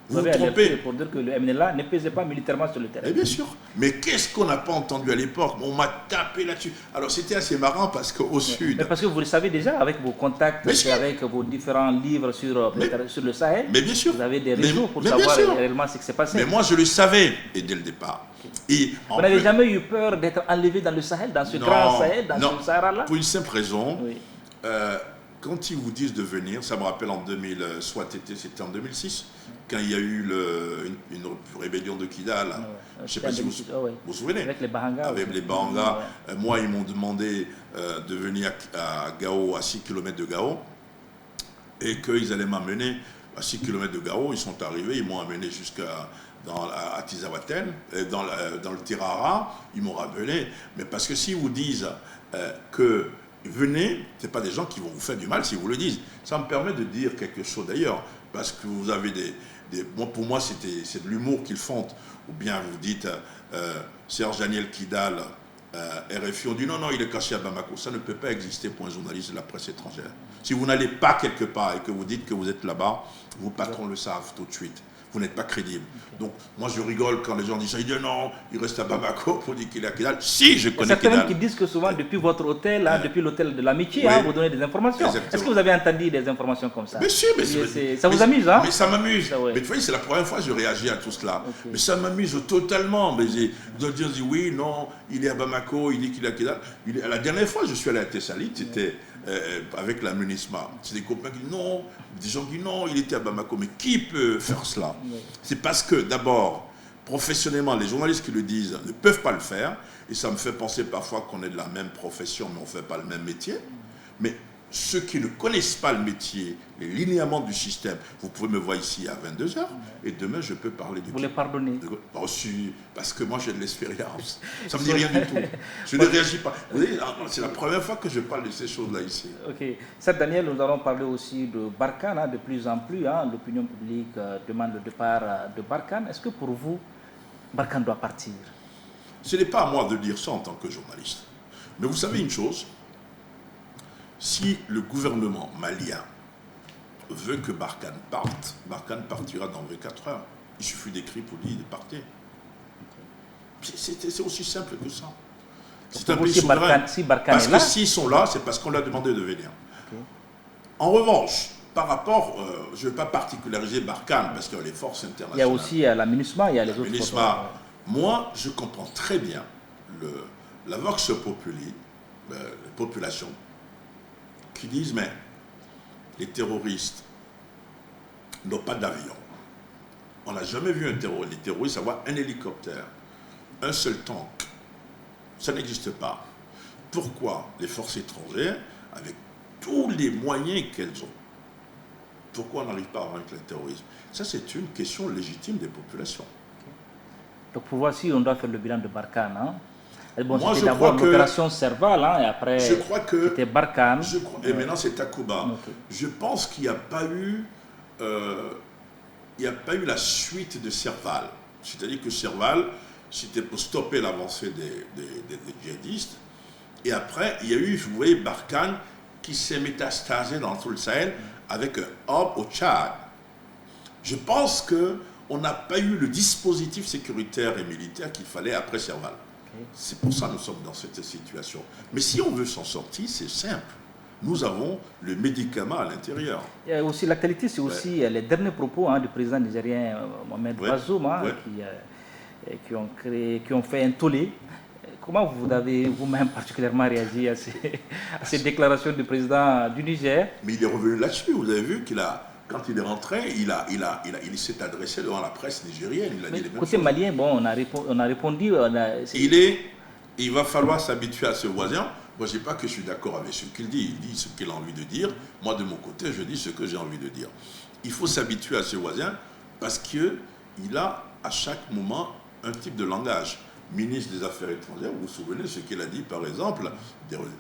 Vous vous trompez. Pour dire que le MNLA ne pesait pas militairement sur le terrain. Et bien sûr. Mais qu'est-ce qu'on n'a pas entendu à l'époque? On m'a tapé là-dessus. Alors c'était assez marrant parce qu'au sud... Mais parce que vous le savez déjà, avec vos contacts, avec vos différents livres sur le Sahel, mais bien sûr. Vous avez des réseaux pour savoir réellement ce qui s'est passé. Mais moi je le savais, et dès le départ. Et vous n'avez jamais eu peur d'être enlevé dans le Sahel, dans ce grand Sahel, dans ce Sahara-là? Pour une simple raison. Oui. Quand ils vous disent de venir, ça me rappelle en 2000, c'était en 2006, quand il y a eu une rébellion de Kidal. Je ne sais pas si vous vous souvenez. Avec les Bahanga. Avec les Bahanga. Moi, ils m'ont demandé de venir à Gao, à 6 km de Gao, et qu'ils allaient m'amener à 6 km de Gao. Ils sont arrivés, ils m'ont amené jusqu'à Tizawaten, dans le Tirara. Ils m'ont rappelé. Mais parce que si vous disent que venez, ce n'est pas des gens qui vont vous faire du mal si vous le disent. Ça me permet de dire quelque chose d'ailleurs, parce que vous avez pour moi, c'est de l'humour qu'ils font. Ou bien vous dites, Serge Daniel Kidal, RFI, on dit non, il est caché à Bamako. Ça ne peut pas exister pour un journaliste de la presse étrangère. Si vous n'allez pas quelque part et que vous dites que vous êtes là-bas, vos patrons le savent tout de suite. Vous n'êtes pas crédible. Donc, moi, je rigole quand les gens disent ça. Ils disent non, il reste à Bamako pour dire qu'il est à Kidal. Si, je connais Kidal. Certains qui disent que souvent, depuis votre hôtel, depuis l'hôtel de l'amitié, vous donnez des informations. Est-ce que vous avez entendu des informations comme ça? Mais si, ça vous amuse, Mais ça m'amuse. Mais tu vois, c'est la première fois que je réagis à tout cela. Mais ça m'amuse totalement. Mais d'autres disent oui, non, il est à Bamako, il dit qu'il est à Kidal. La dernière fois, je suis allé à Tessalit, c'était avec la MUNISMA. C'est des copains qui disent non, des gens qui disent non, il était à Bamako. Mais qui peut faire cela? C'est parce que, d'abord, professionnellement, les journalistes qui le disent ne peuvent pas le faire. Et ça me fait penser parfois qu'on est de la même profession, mais on ne fait pas le même métier. Mais ceux qui ne connaissent pas le métier, les linéaments du système, vous pouvez me voir ici à 22h, et demain je peux parler du... Vous les pardonnez? Parce que moi j'ai de l'expérience. Ça ne me dit rien du tout. Je ne réagis pas. Vous voyez, c'est la première fois que je parle de ces choses-là ici. Ok. Certes, Daniel, nous allons parler aussi de Barkhane, de plus en plus. L'opinion publique demande le départ de Barkhane. Est-ce que pour vous, Barkhane doit partir? Ce n'est pas à moi de dire ça en tant que journaliste. Mais vous savez une chose, si le gouvernement malien veut que Barkhane parte, Barkhane partira dans 24 heures. Il suffit d'écrire pour dire de partir. C'est aussi simple que ça. C'est un pays souverain. Si Barkhane Parce est là, que s'ils sont là, c'est parce qu'on leur a demandé de venir. Ok. En revanche, par rapport, je ne vais pas particulariser Barkhane, parce que les forces il y a internationales... aussi la MINUSMA, il y a les autres MINUSMA. forces. Moi, je comprends très bien la vox populi, les populations, qui disent, mais les terroristes n'ont pas d'avion. On n'a jamais vu les terroristes avoir un hélicoptère, un seul tank. Ça n'existe pas. Pourquoi les forces étrangères, avec tous les moyens qu'elles ont, pourquoi on n'arrive pas à vaincre le terrorisme? Ça, c'est une question légitime des populations. Donc pour voir si on doit faire le bilan de Barkhane. Hein. Bon, Moi, c'était je d'abord crois que- l'opération Serval, hein, et après Je crois que... c'était Barkhane. Et maintenant, c'est Takuba. Ok. Je pense qu'il n'y a pas eu... il n'y a pas eu la suite de Serval. C'est-à-dire que Serval, c'était pour stopper l'avancée des djihadistes. Et après, il y a eu, vous voyez, Barkhane qui s'est métastasé dans tout le Sahel avec un hub au Tchad. Je pense qu'on n'a pas eu le dispositif sécuritaire et militaire qu'il fallait après Serval. C'est pour ça que nous sommes dans cette situation. Mais si on veut s'en sortir, c'est simple. Nous avons le médicament à l'intérieur. Et aussi l'actualité, c'est aussi les derniers propos du président nigérien Mohamed Bazoum, qui ont fait un tollé. Comment vous avez vous-même particulièrement réagi à ces déclarations du président du Niger? Mais il est revenu là-dessus. Vous avez vu quand il est rentré, il s'est adressé devant la presse nigérienne. Il a dit les mêmes Côté choses. malien, bon, on a répondu. Il va falloir s'habituer à ce voisin. Moi, je ne dis pas que je suis d'accord avec ce qu'il dit. Il dit ce qu'il a envie de dire. Moi, de mon côté, je dis ce que j'ai envie de dire. Il faut s'habituer à ce voisin parce qu'il a à chaque moment un type de langage. Ministre des Affaires étrangères, vous vous souvenez ce qu'il a dit, par exemple,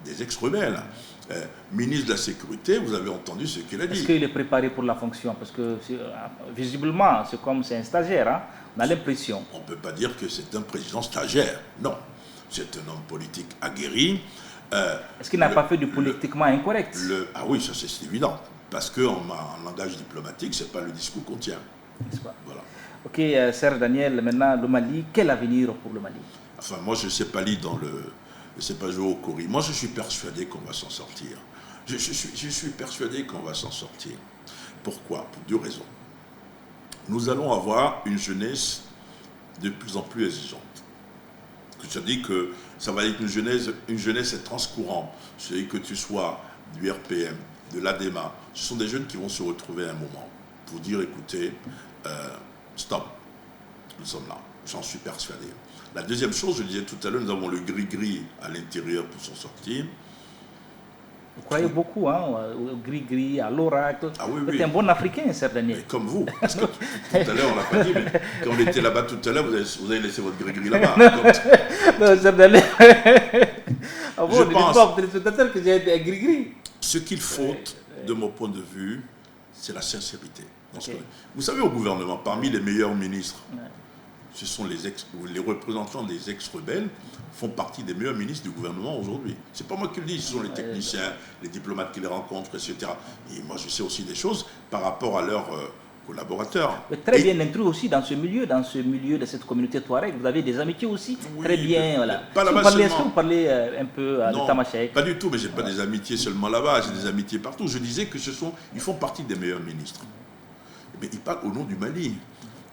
des ex-rebelles. Ministre de la Sécurité, vous avez entendu ce qu'il a dit. Est-ce qu'il est préparé pour la fonction? Parce que visiblement, c'est comme c'est un stagiaire. Hein? On a l'impression. On ne peut pas dire que c'est un président stagiaire. Non. C'est un homme politique aguerri. Est-ce qu'il n'a pas fait du politiquement incorrect? Ah oui, ça c'est évident. Parce qu'en langage diplomatique, ce n'est pas le discours qu'on tient. Voilà. Ok, Serge Daniel, maintenant le Mali, quel avenir pour le Mali? Enfin, moi je ne sais pas lire je ne sais pas jouer au Cori. Moi je suis persuadé qu'on va s'en sortir. Je suis persuadé qu'on va s'en sortir. Pourquoi? Pour deux raisons. Nous allons avoir une jeunesse de plus en plus exigeante. Ça dit que ça va être une jeunesse transcourante. C'est-à-dire que tu sois du RPM, de l'ADEMA, ce sont des jeunes qui vont se retrouver à un moment pour dire, écoutez, stop, nous sommes là, j'en suis persuadé. La deuxième chose, je disais tout à l'heure, nous avons le gris-gris à l'intérieur pour s'en sortir. Vous croyez beaucoup au gris-gris, à l'oracle. Ah oui, vous êtes un bon Africain, Serge Daniel. Mais comme vous, parce que tout à l'heure, on ne l'a pas dit, mais quand on était là-bas tout à l'heure, vous avez laissé votre gris-gris là-bas. Non, Serge Daniel. Ah bon, Je ne dites pense- pas aux téléspectateurs que j'ai un gris-gris. Ce qu'il faut, de mon point de vue, c'est la sincérité. Ok. Vous savez, au gouvernement, parmi les meilleurs ministres, ce sont les représentants des ex-rebelles font partie des meilleurs ministres du gouvernement aujourd'hui. C'est pas moi qui le dis, ce sont les techniciens, les diplomates qui les rencontrent, etc. Et moi, je sais aussi des choses par rapport à leurs collaborateurs. Mais très bien intrus aussi dans ce milieu de cette communauté Touareg. Vous avez des amitiés aussi, Oui, très bien. Voilà. pas Est-ce que là-bas vous parlez- seulement. Est-ce que vous parlez un peu à Non, Tamashek? pas du tout, mais j'ai pas des amitiés seulement là-bas, j'ai des amitiés partout. Je disais que ils font partie des meilleurs ministres. Mais ils parlent au nom du Mali.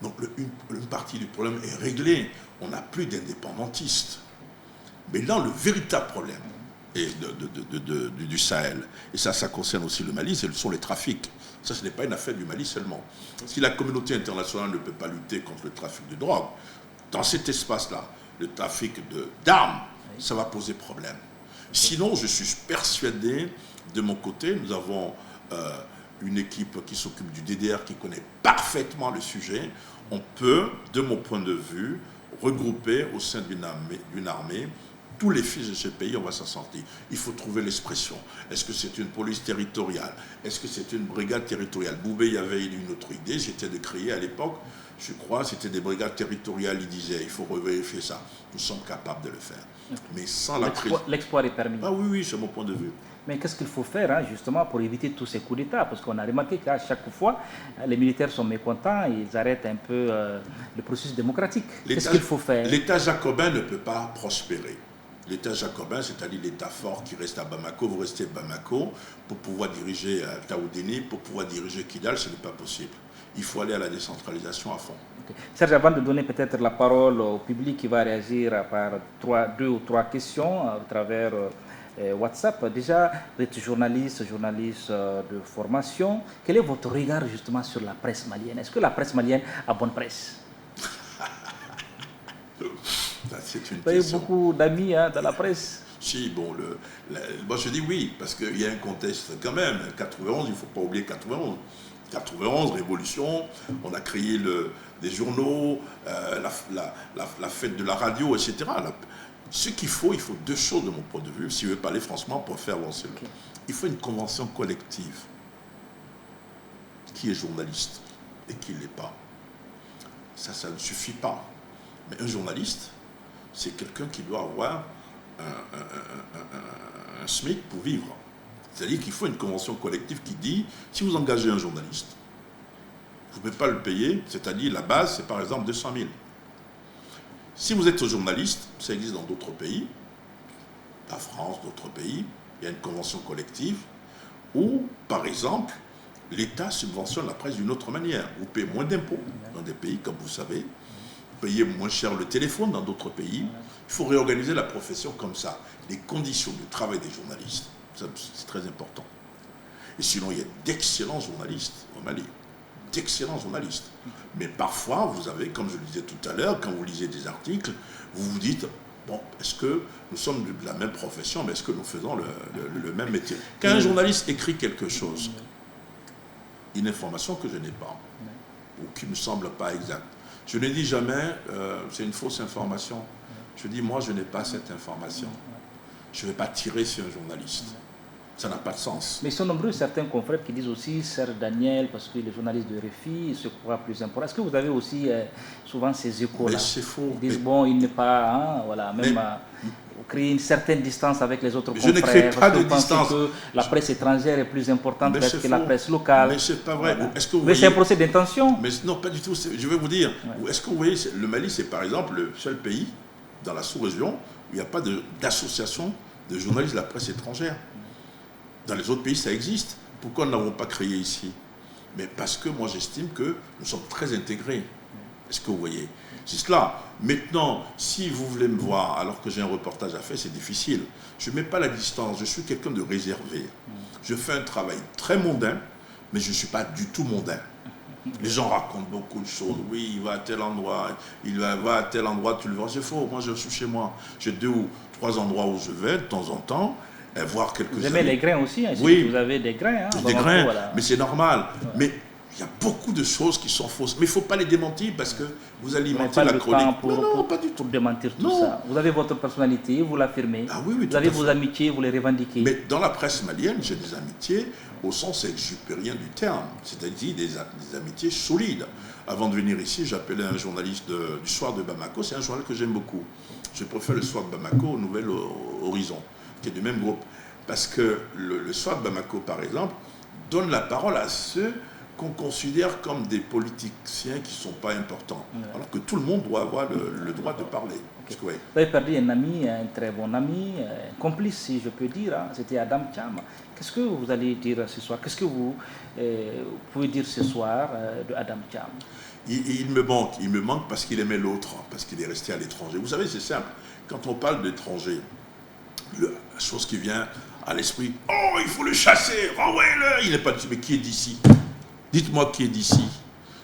Donc une partie du problème est réglée. On n'a plus d'indépendantistes. Mais là, le véritable problème du Sahel, et ça concerne aussi le Mali, ce sont les trafics. Ça, ce n'est pas une affaire du Mali seulement. Si la communauté internationale ne peut pas lutter contre le trafic de drogue, dans cet espace-là, le trafic d'armes, ça va poser problème. Sinon, je suis persuadé, de mon côté, nous avons une équipe qui s'occupe du DDR, qui connaît parfaitement le sujet. On peut, de mon point de vue, regrouper au sein d'une armée tous les fils de ce pays, on va s'en sortir. Il faut trouver l'expression. Est-ce que c'est une police territoriale? Est-ce que c'est une brigade territoriale? Boubé, il y avait une autre idée, c'était de créer à l'époque, je crois, c'était des brigades territoriales, il disait, il faut revérifier ça. Nous sommes capables de le faire. Mais sans la crise... L'exploit est permis. Ah oui, c'est mon point de vue. Mais qu'est-ce qu'il faut faire justement pour éviter tous ces coups d'État? Parce qu'on a remarqué qu'à chaque fois, les militaires sont mécontents, ils arrêtent un peu le processus démocratique. Qu'est-ce qu'il faut faire? L'État jacobin ne peut pas prospérer L'État jacobin, c'est-à-dire l'État fort qui reste à Bamako, vous restez à Bamako pour pouvoir diriger Taoudéni, pour pouvoir diriger Kidal, ce n'est pas possible. Il faut aller à la décentralisation à fond. Okay. Serge, avant de donner peut-être la parole au public qui va réagir par 2 ou 3 questions à travers WhatsApp, déjà, vous êtes journaliste de formation. Quel est votre regard justement sur la presse malienne? Est-ce que la presse malienne a bonne presse? C'est une Vous avez question. beaucoup d'amis dans la presse. Si, bon, moi je dis oui, parce qu'il y a un contexte quand même. 91, il ne faut pas oublier 91. 91, révolution, on a créé des journaux, la fête de la radio, etc. Ce qu'il faut 2 choses de mon point de vue, si je veux parler franchement pour faire avancer. Okay. Il faut une convention collective. Qui est journaliste et qui ne l'est pas. Ça ne suffit pas. Mais un journaliste, c'est quelqu'un qui doit avoir un SMIC pour vivre. C'est-à-dire qu'il faut une convention collective qui dit, si vous engagez un journaliste, vous ne pouvez pas le payer, c'est-à-dire la base, c'est par exemple 200 000. Si vous êtes journaliste, ça existe dans d'autres pays, la France, d'autres pays, il y a une convention collective où, par exemple, l'État subventionne la presse d'une autre manière. Vous payez moins d'impôts dans des pays, comme vous savez, vous payez moins cher le téléphone dans d'autres pays. Il faut réorganiser la profession comme ça. Les conditions de travail des journalistes, c'est très important. Et sinon, il y a d'excellents journalistes au Mali. D'excellents journalistes. Mais parfois, vous avez, comme je le disais tout à l'heure, quand vous lisez des articles, vous vous dites, bon, est-ce que nous sommes de la même profession, mais est-ce que nous faisons le même métier? Quand un journaliste écrit quelque chose, une information que je n'ai pas, ou qui ne me semble pas exacte, je ne dis jamais, c'est une fausse information. Je dis, moi, je n'ai pas cette information. Je ne vais pas tirer sur un journaliste. Ça n'a pas de sens. Mais ils sont nombreux, certains confrères qui disent aussi, Serge Daniel, parce que les journalistes de RFI se croient plus importants. Est-ce que vous avez aussi souvent ces échos-là? Mais c'est faux. Ils disent, bon, il n'est pas, hein, voilà, même créer une certaine distance avec les autres confrères. Je ne crée pas de distance. Que la presse étrangère est plus importante que la presse locale. Mais c'est pas vrai. Voilà. Est-ce que vous mais voyez... c'est un procès d'intention. Mais non, pas du tout. Je vais vous dire. Est-ce que vous voyez, le Mali, c'est par exemple le seul pays dans la sous-région où il n'y a pas d'association de journalistes de la presse étrangère. Dans les autres pays, ça existe. Pourquoi nous n'avons pas créé ici? Mais parce que moi, j'estime que nous sommes très intégrés. Est-ce que vous voyez? C'est cela. Maintenant, si vous voulez me voir alors que j'ai un reportage à faire, c'est difficile. Je ne mets pas la distance. Je suis quelqu'un de réservé. Je fais un travail très mondain, mais je ne suis pas du tout mondain. Les gens racontent beaucoup de choses. Oui, il va à tel endroit, il va à tel endroit, tu le vois. C'est faux. Moi, je suis chez moi. J'ai 2 ou 3 endroits où je vais de temps en temps. Voir quelques vous aimez les grains aussi, hein, oui. Vous avez des grains. Hein, des grains, mais c'est normal. Ouais. Mais il y a beaucoup de choses qui sont fausses. Mais il ne faut pas les démentir parce que vous alimentez la chronique. Non, pas du tout. Pour démentir tout ça. Vous avez votre personnalité, vous l'affirmez. Ah, oui, vous avez vos amitiés, vous les revendiquez. Mais dans la presse malienne, j'ai des amitiés au sens exupérien du terme. C'est-à-dire des amitiés solides. Avant de venir ici, j'appelais un journaliste du Soir de Bamako. C'est un journal que j'aime beaucoup. Je préfère le Soir de Bamako au Nouvel Horizon, qui est du même groupe. Parce que le Soir de Bamako, par exemple, donne la parole à ceux qu'on considère comme des politiciens qui ne sont pas importants. Alors que tout le monde doit avoir le droit de parler. Okay. Vous avez perdu un ami, un très bon ami, un complice, si je peux dire. Hein. C'était Adam Thiam. Qu'est-ce que vous allez dire ce soir? Qu'est-ce que vous pouvez dire ce soir de Adam Thiam? Il me manque parce qu'il aimait l'autre, parce qu'il est resté à l'étranger. Vous savez, c'est simple. Quand on parle d'étranger, la chose qui vient à l'esprit, oh, il faut le chasser, renvoyez-le. Il n'est pas d'ici. Mais qui est d'ici? Dites-moi qui est d'ici.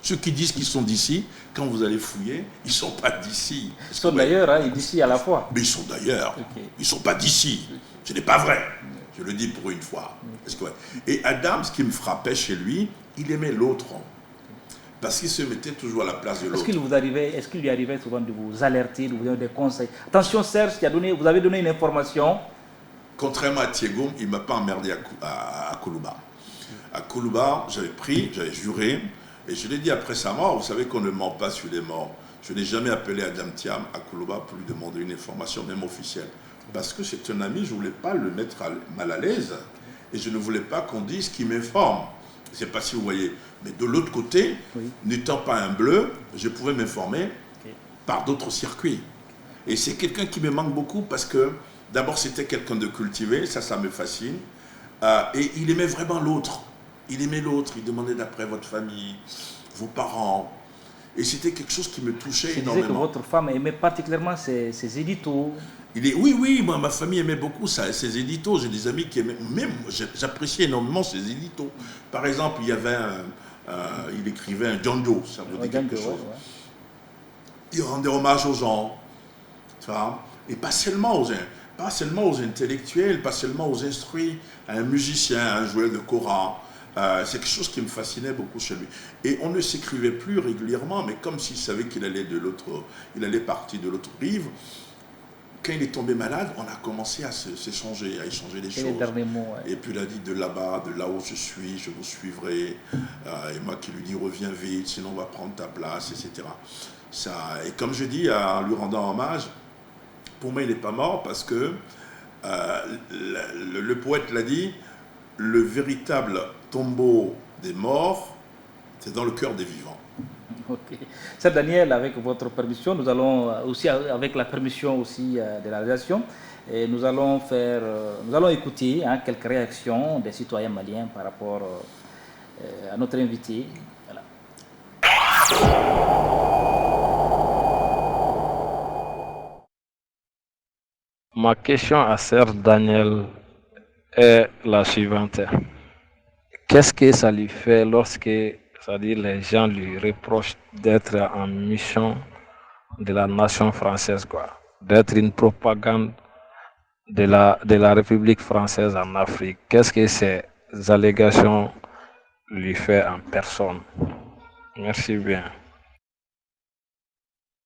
Ceux qui disent qu'ils sont d'ici, quand vous allez fouiller, ils ne sont pas d'ici. Ils sont d'ailleurs, hein, d'ici à la fois. Mais ils sont d'ailleurs. Okay. Ils ne sont pas d'ici. Ce n'est pas vrai. Je le dis pour une fois. Et Adam, ce qui me frappait chez lui, il aimait l'autre. Parce qu'il se mettait toujours à la place de l'autre. Est-ce qu'il lui arrivait souvent de vous alerter, de vous donner des conseils? Attention, Serge, vous avez donné une information. Contrairement à Thiégoum, il ne m'a pas emmerdé à Koulouba. À Koulouba, j'avais juré, et je l'ai dit après sa mort, vous savez qu'on ne ment pas sur les morts. Je n'ai jamais appelé Adam Thiam à Koulouba pour lui demander une information, même officielle. Parce que c'est un ami, je ne voulais pas le mettre mal à l'aise, et je ne voulais pas qu'on dise qu'il m'informe. Je ne sais pas si vous voyez. Mais de l'autre côté, n'étant pas un bleu, je pouvais m'informer par d'autres circuits. Et c'est quelqu'un qui me manque beaucoup parce que, d'abord, c'était quelqu'un de cultivé, ça me fascine. Et il aimait vraiment l'autre. Il aimait l'autre, il demandait d'après votre famille, vos parents. Et c'était quelque chose qui me touchait énormément. Vous disiez que votre femme aimait particulièrement ces éditos. Oui, moi, ma famille aimait beaucoup ça, ces éditos. J'ai des amis qui aimaient, même j'appréciais énormément ces éditos. Par exemple, il y avait il écrivait un John Doe, ça vous dit quelque chose. Ouais. Il rendait hommage aux gens, tu vois, et pas seulement aux intellectuels, pas seulement aux instruits, à un musicien, à un joueur de kora. C'est quelque chose qui me fascinait beaucoup chez lui. Et on ne s'écrivait plus régulièrement, mais comme s'il savait qu'il allait il allait partir de l'autre rive. Quand il est tombé malade, on a commencé à s'échanger, à échanger des choses. Les derniers mots, ouais. Et puis il a dit de là-bas, de là où je suis, je vous suivrai. Et moi qui lui dis reviens vite, sinon on va prendre ta place, etc. Et comme je dis, en lui rendant hommage, pour moi il n'est pas mort parce que le poète l'a dit, le véritable tombeau des morts, c'est dans le cœur des vivants. Ok. Sœur Daniel, avec votre permission, nous allons aussi, avec la permission aussi de la rédaction, et nous allons écouter quelques réactions des citoyens maliens par rapport à notre invité. Voilà. Ma question à Sœur Daniel est la suivante. Qu'est-ce que ça lui fait lorsque, c'est-à-dire les gens lui reprochent d'être en mission de la nation française, quoi, d'être une propagande de la République française en Afrique? Qu'est-ce que ces allégations lui fait en personne? Merci bien.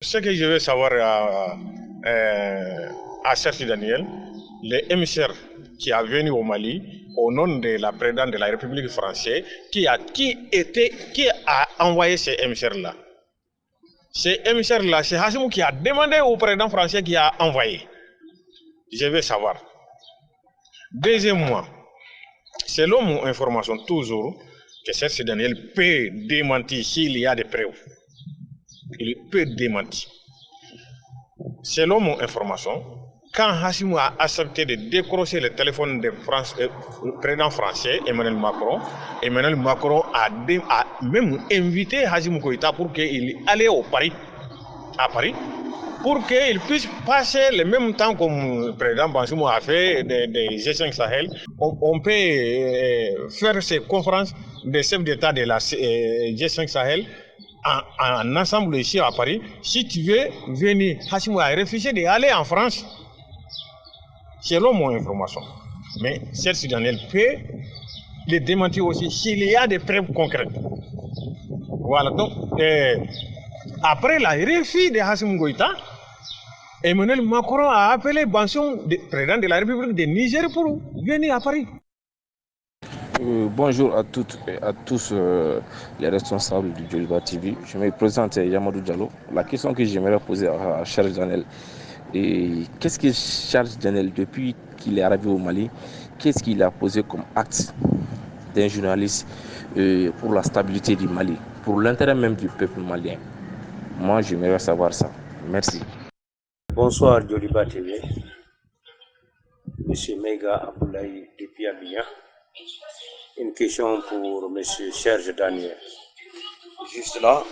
Ce que je veux savoir à Serge Daniel, l'émissaire qui est venu au Mali au nom de la présidente de la République française, qui a envoyé ces émissaires-là. Ces émissaires-là, c'est Hassimou qui a demandé au président français qui a envoyé. Je veux savoir. Deuxièmement, selon mon information toujours, que Serge Daniel peut démentir s'il y a des preuves. Il peut démentir. Selon mon information, quand Hassimou a accepté de décrocher le téléphone du président français, Emmanuel Macron a même invité Hassimou Goïta pour qu'il aille à Paris, pour qu'il puisse passer le même temps comme le président Bansoumo a fait des G5 Sahel. On peut faire ces conférences des chefs d'État de la G5 Sahel en ensemble ici à Paris. Si tu veux venir, Hassimou a refusé d'aller en France, selon mon information. Mais Serge Daniel peut le démentir aussi s'il y a des preuves concrètes. Voilà, donc après la refus de Hassimou Goïta, Emmanuel Macron a appelé Banson, président de la République de Niger, pour venir à Paris. Bonjour à toutes et à tous les responsables du Djoliba TV. Je me présente Yamadou Diallo. La question que j'aimerais poser à Serge Daniel, qu'est-ce que Serge Daniel, depuis qu'il est arrivé au Mali, qu'est-ce qu'il a posé comme acte d'un journaliste pour la stabilité du Mali, pour l'intérêt même du peuple malien? Moi, j'aimerais savoir ça. Merci. Bonsoir Djoliba TV. Monsieur Mega Aboulaye depuis Abidjan. Une question pour Monsieur Serge Daniel. Juste là,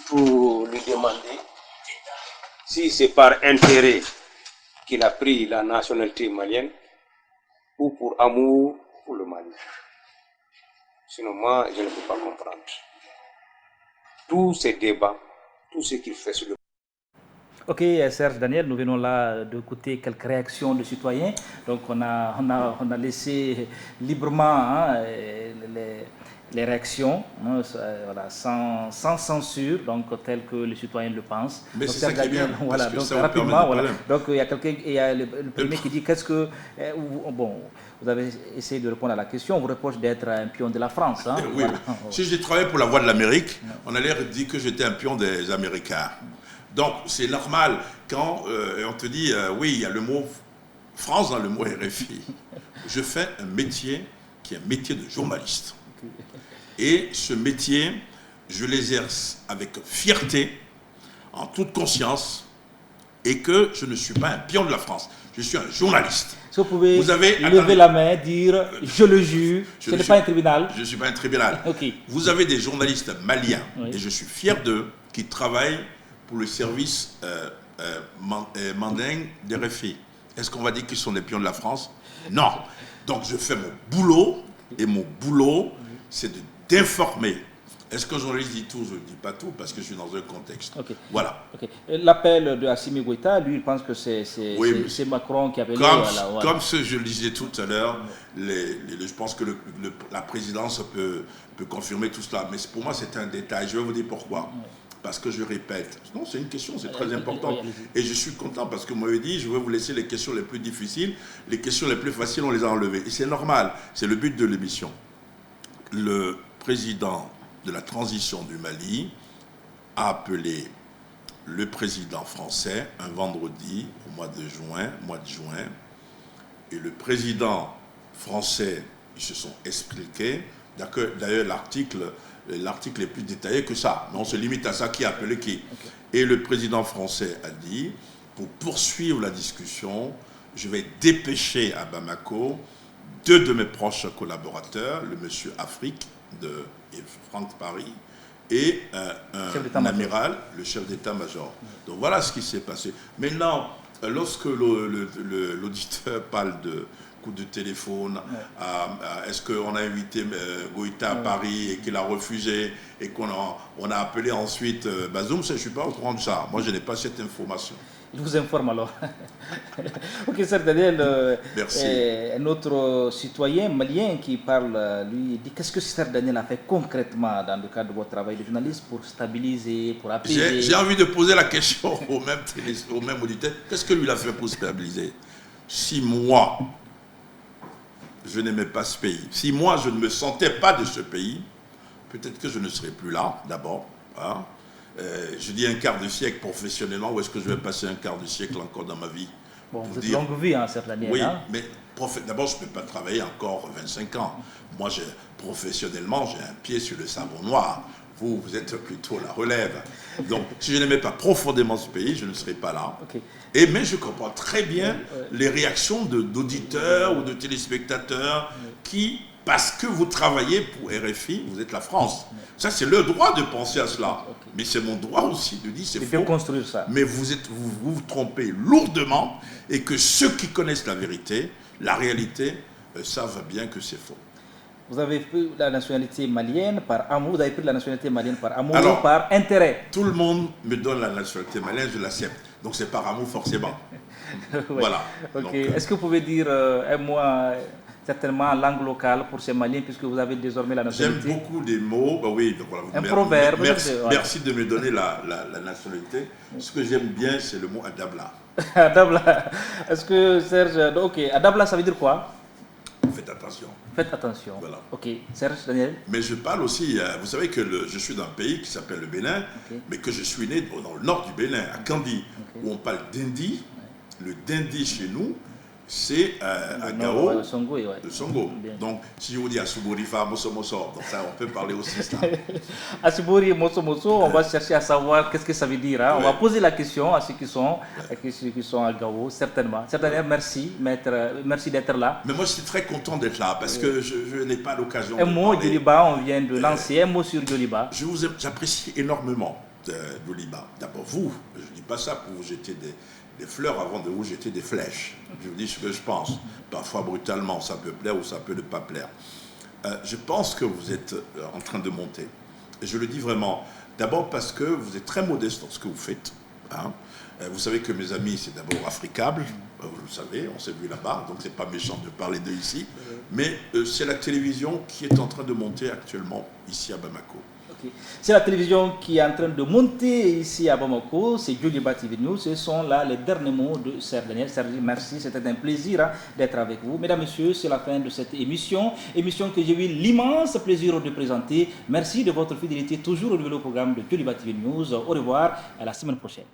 pour lui demander si c'est par intérêt qu'il a pris la nationalité malienne ou pour amour pour le Mali. Sinon, moi, je ne peux pas comprendre. Tous ces débats, tout ce qu'il fait sur le Ok, Serge Daniel, nous venons là d'écouter quelques réactions de citoyens. Donc, on a laissé librement les réactions, voilà, sans censure, donc tel que les citoyens le pensent. Mais donc, c'est ça qui est bien. Voilà, donc rapidement, voilà. Donc, il y a quelqu'un, le premier qui dit qu'est-ce que. Bon, vous avez essayé de répondre à la question, on vous reproche d'être un pion de la France. Hein, oui, voilà. Si j'ai travaillé pour la Voix de l'Amérique, on allait dire que j'étais un pion des Américains. Donc, c'est normal quand on te dit, oui, il y a le mot France dans le mot RFI. Je fais un métier qui est un métier de journaliste. Et ce métier, je l'exerce avec fierté, en toute conscience, et que je ne suis pas un pion de la France. Je suis un journaliste. Si vous pouvez lever attendez, la main, dire je le jure, ce n'est pas un tribunal. Je ne suis pas un tribunal. Okay. Vous avez des journalistes maliens, oui. et je suis fier d'eux, qui travaillent pour le service mandingue des RFI. Est-ce qu'on va dire qu'ils sont des pions de la France? Non. Donc je fais mon boulot, et mon boulot, c'est d'informer. Est-ce qu'un journaliste dit tout? Je ne dis pas tout, parce que je suis dans un contexte. Okay. Voilà. Okay. L'appel de Assimi Goïta, lui, il pense que c'est Macron qui a appelé. Comme je le disais tout à l'heure, je pense que la présidence peut confirmer tout cela. Mais pour moi, c'est un détail. Je vais vous dire pourquoi. Parce que je répète. Non, c'est une question, c'est très important. Et je suis content parce que vous m'avez dit, je vais vous laisser les questions les plus difficiles. Les questions les plus faciles, on les a enlevées. Et c'est normal. C'est le but de l'émission. Le président de la transition du Mali a appelé le président français un vendredi au mois de juin, et le président français, ils se sont expliqués. D'ailleurs, l'article est plus détaillé que ça, mais on se limite à ça, qui a appelé qui. Okay. Et le président français a dit, pour poursuivre la discussion, je vais dépêcher à Bamako 2 de mes proches collaborateurs, le monsieur Afrique de Franck Paris, et un amiral, le chef d'état-major. Donc voilà ce qui s'est passé. Maintenant, lorsque l'auditeur parle de coup de téléphone, est-ce qu'on a invité Goïta à Paris et qu'il a refusé et qu'on a appelé ensuite Bazoum, je ne suis pas au courant de ça. Moi, je n'ai pas cette information. Il vous informe alors. Ok, Serge Daniel, un autre citoyen malien qui parle, lui, dit qu'est-ce que Serge Daniel a fait concrètement dans le cadre de votre travail de journaliste pour stabiliser, pour apaiser? J'ai envie de poser la question au même auditeur. Qu'est-ce que lui a fait pour stabiliser? Si moi, je n'aimais pas ce pays, si moi, je ne me sentais pas de ce pays, peut-être que je ne serais plus là, d'abord. Hein? Je dis un quart de siècle professionnellement, où est-ce que je vais passer un quart de siècle encore dans ma vie? Bon, vous êtes longue vie, hein, cette année. Oui, hein? mais d'abord, je ne peux pas travailler encore 25 ans. Moi, professionnellement, j'ai un pied sur le savon noir. Vous êtes plutôt la relève. Donc, si je n'aimais pas profondément ce pays, je ne serais pas là. Okay. Mais je comprends très bien les réactions d'auditeurs ou de téléspectateurs qui, parce que vous travaillez pour RFI, vous êtes la France. Ça, c'est leur droit de penser à cela. Okay. Mais c'est mon droit aussi de dire c'est faux. Construire ça. Mais vous vous trompez lourdement, et que ceux qui connaissent la vérité, la réalité, savent bien que c'est faux. Vous avez pris la nationalité malienne par amour, vous avez pris la nationalité malienne par amour ou par intérêt? Tout le monde me donne la nationalité malienne, je l'accepte. Donc c'est par amour forcément. Voilà. Ok. Est-ce que vous pouvez dire un mot certainement en langue locale pour ces Maliens, puisque vous avez désormais la nationalité? J'aime beaucoup des mots. Bah oui, donc voilà, un proverbe. Merci de me donner la nationalité. Ce que j'aime bien, c'est le mot Adabla. Adabla. Est-ce que Serge... Ok, Adabla, ça veut dire quoi? Faites attention. Faites attention. Voilà. Ok, Serge, Daniel. Mais je parle aussi, vous savez que je suis dans un pays qui s'appelle le Bénin, mais que je suis né dans le nord du Bénin, à Kandi, où on parle d'Indi. Le Dindi chez nous, c'est à Gao, le Songo. Le Songo. Donc, si je vous dis Asuborifa, Mosso Mosso, donc ça, on peut parler aussi de ça. Asubori, Mosso Mosso, on va chercher à savoir qu'est-ce que ça veut dire. Hein. On va poser la question à ceux qui sont à Gao, certainement. Certainement, merci, maître, merci d'être là. Mais moi, je suis très content d'être là, parce que je n'ai pas l'occasion de parler. Un mot, Djoliba, on vient de lancer un mot sur Djoliba. J'apprécie énormément Djoliba. D'abord, vous, je ne dis pas ça pour vous jeter des fleurs avant de vous jeter des flèches. Je vous dis ce que je pense. Parfois brutalement, ça peut plaire ou ça peut ne pas plaire. Je pense que vous êtes en train de monter. Et je le dis vraiment. D'abord parce que vous êtes très modeste dans ce que vous faites. Hein. Vous savez que mes amis, c'est d'abord Africable. Vous le savez, on s'est vu là-bas. Donc c'est pas méchant de parler d'eux ici. Mais c'est la télévision qui est en train de monter actuellement ici à Bamako. C'est la télévision qui est en train de monter ici à Bamako, c'est Djoliba TV News. Ce sont là les derniers mots de Serge Daniel. Serge, merci, c'était un plaisir d'être avec vous. Mesdames, Messieurs, c'est la fin de cette émission que j'ai eu l'immense plaisir de présenter. Merci de votre fidélité, toujours renouvelée au programme de Djoliba TV News. Au revoir, à la semaine prochaine.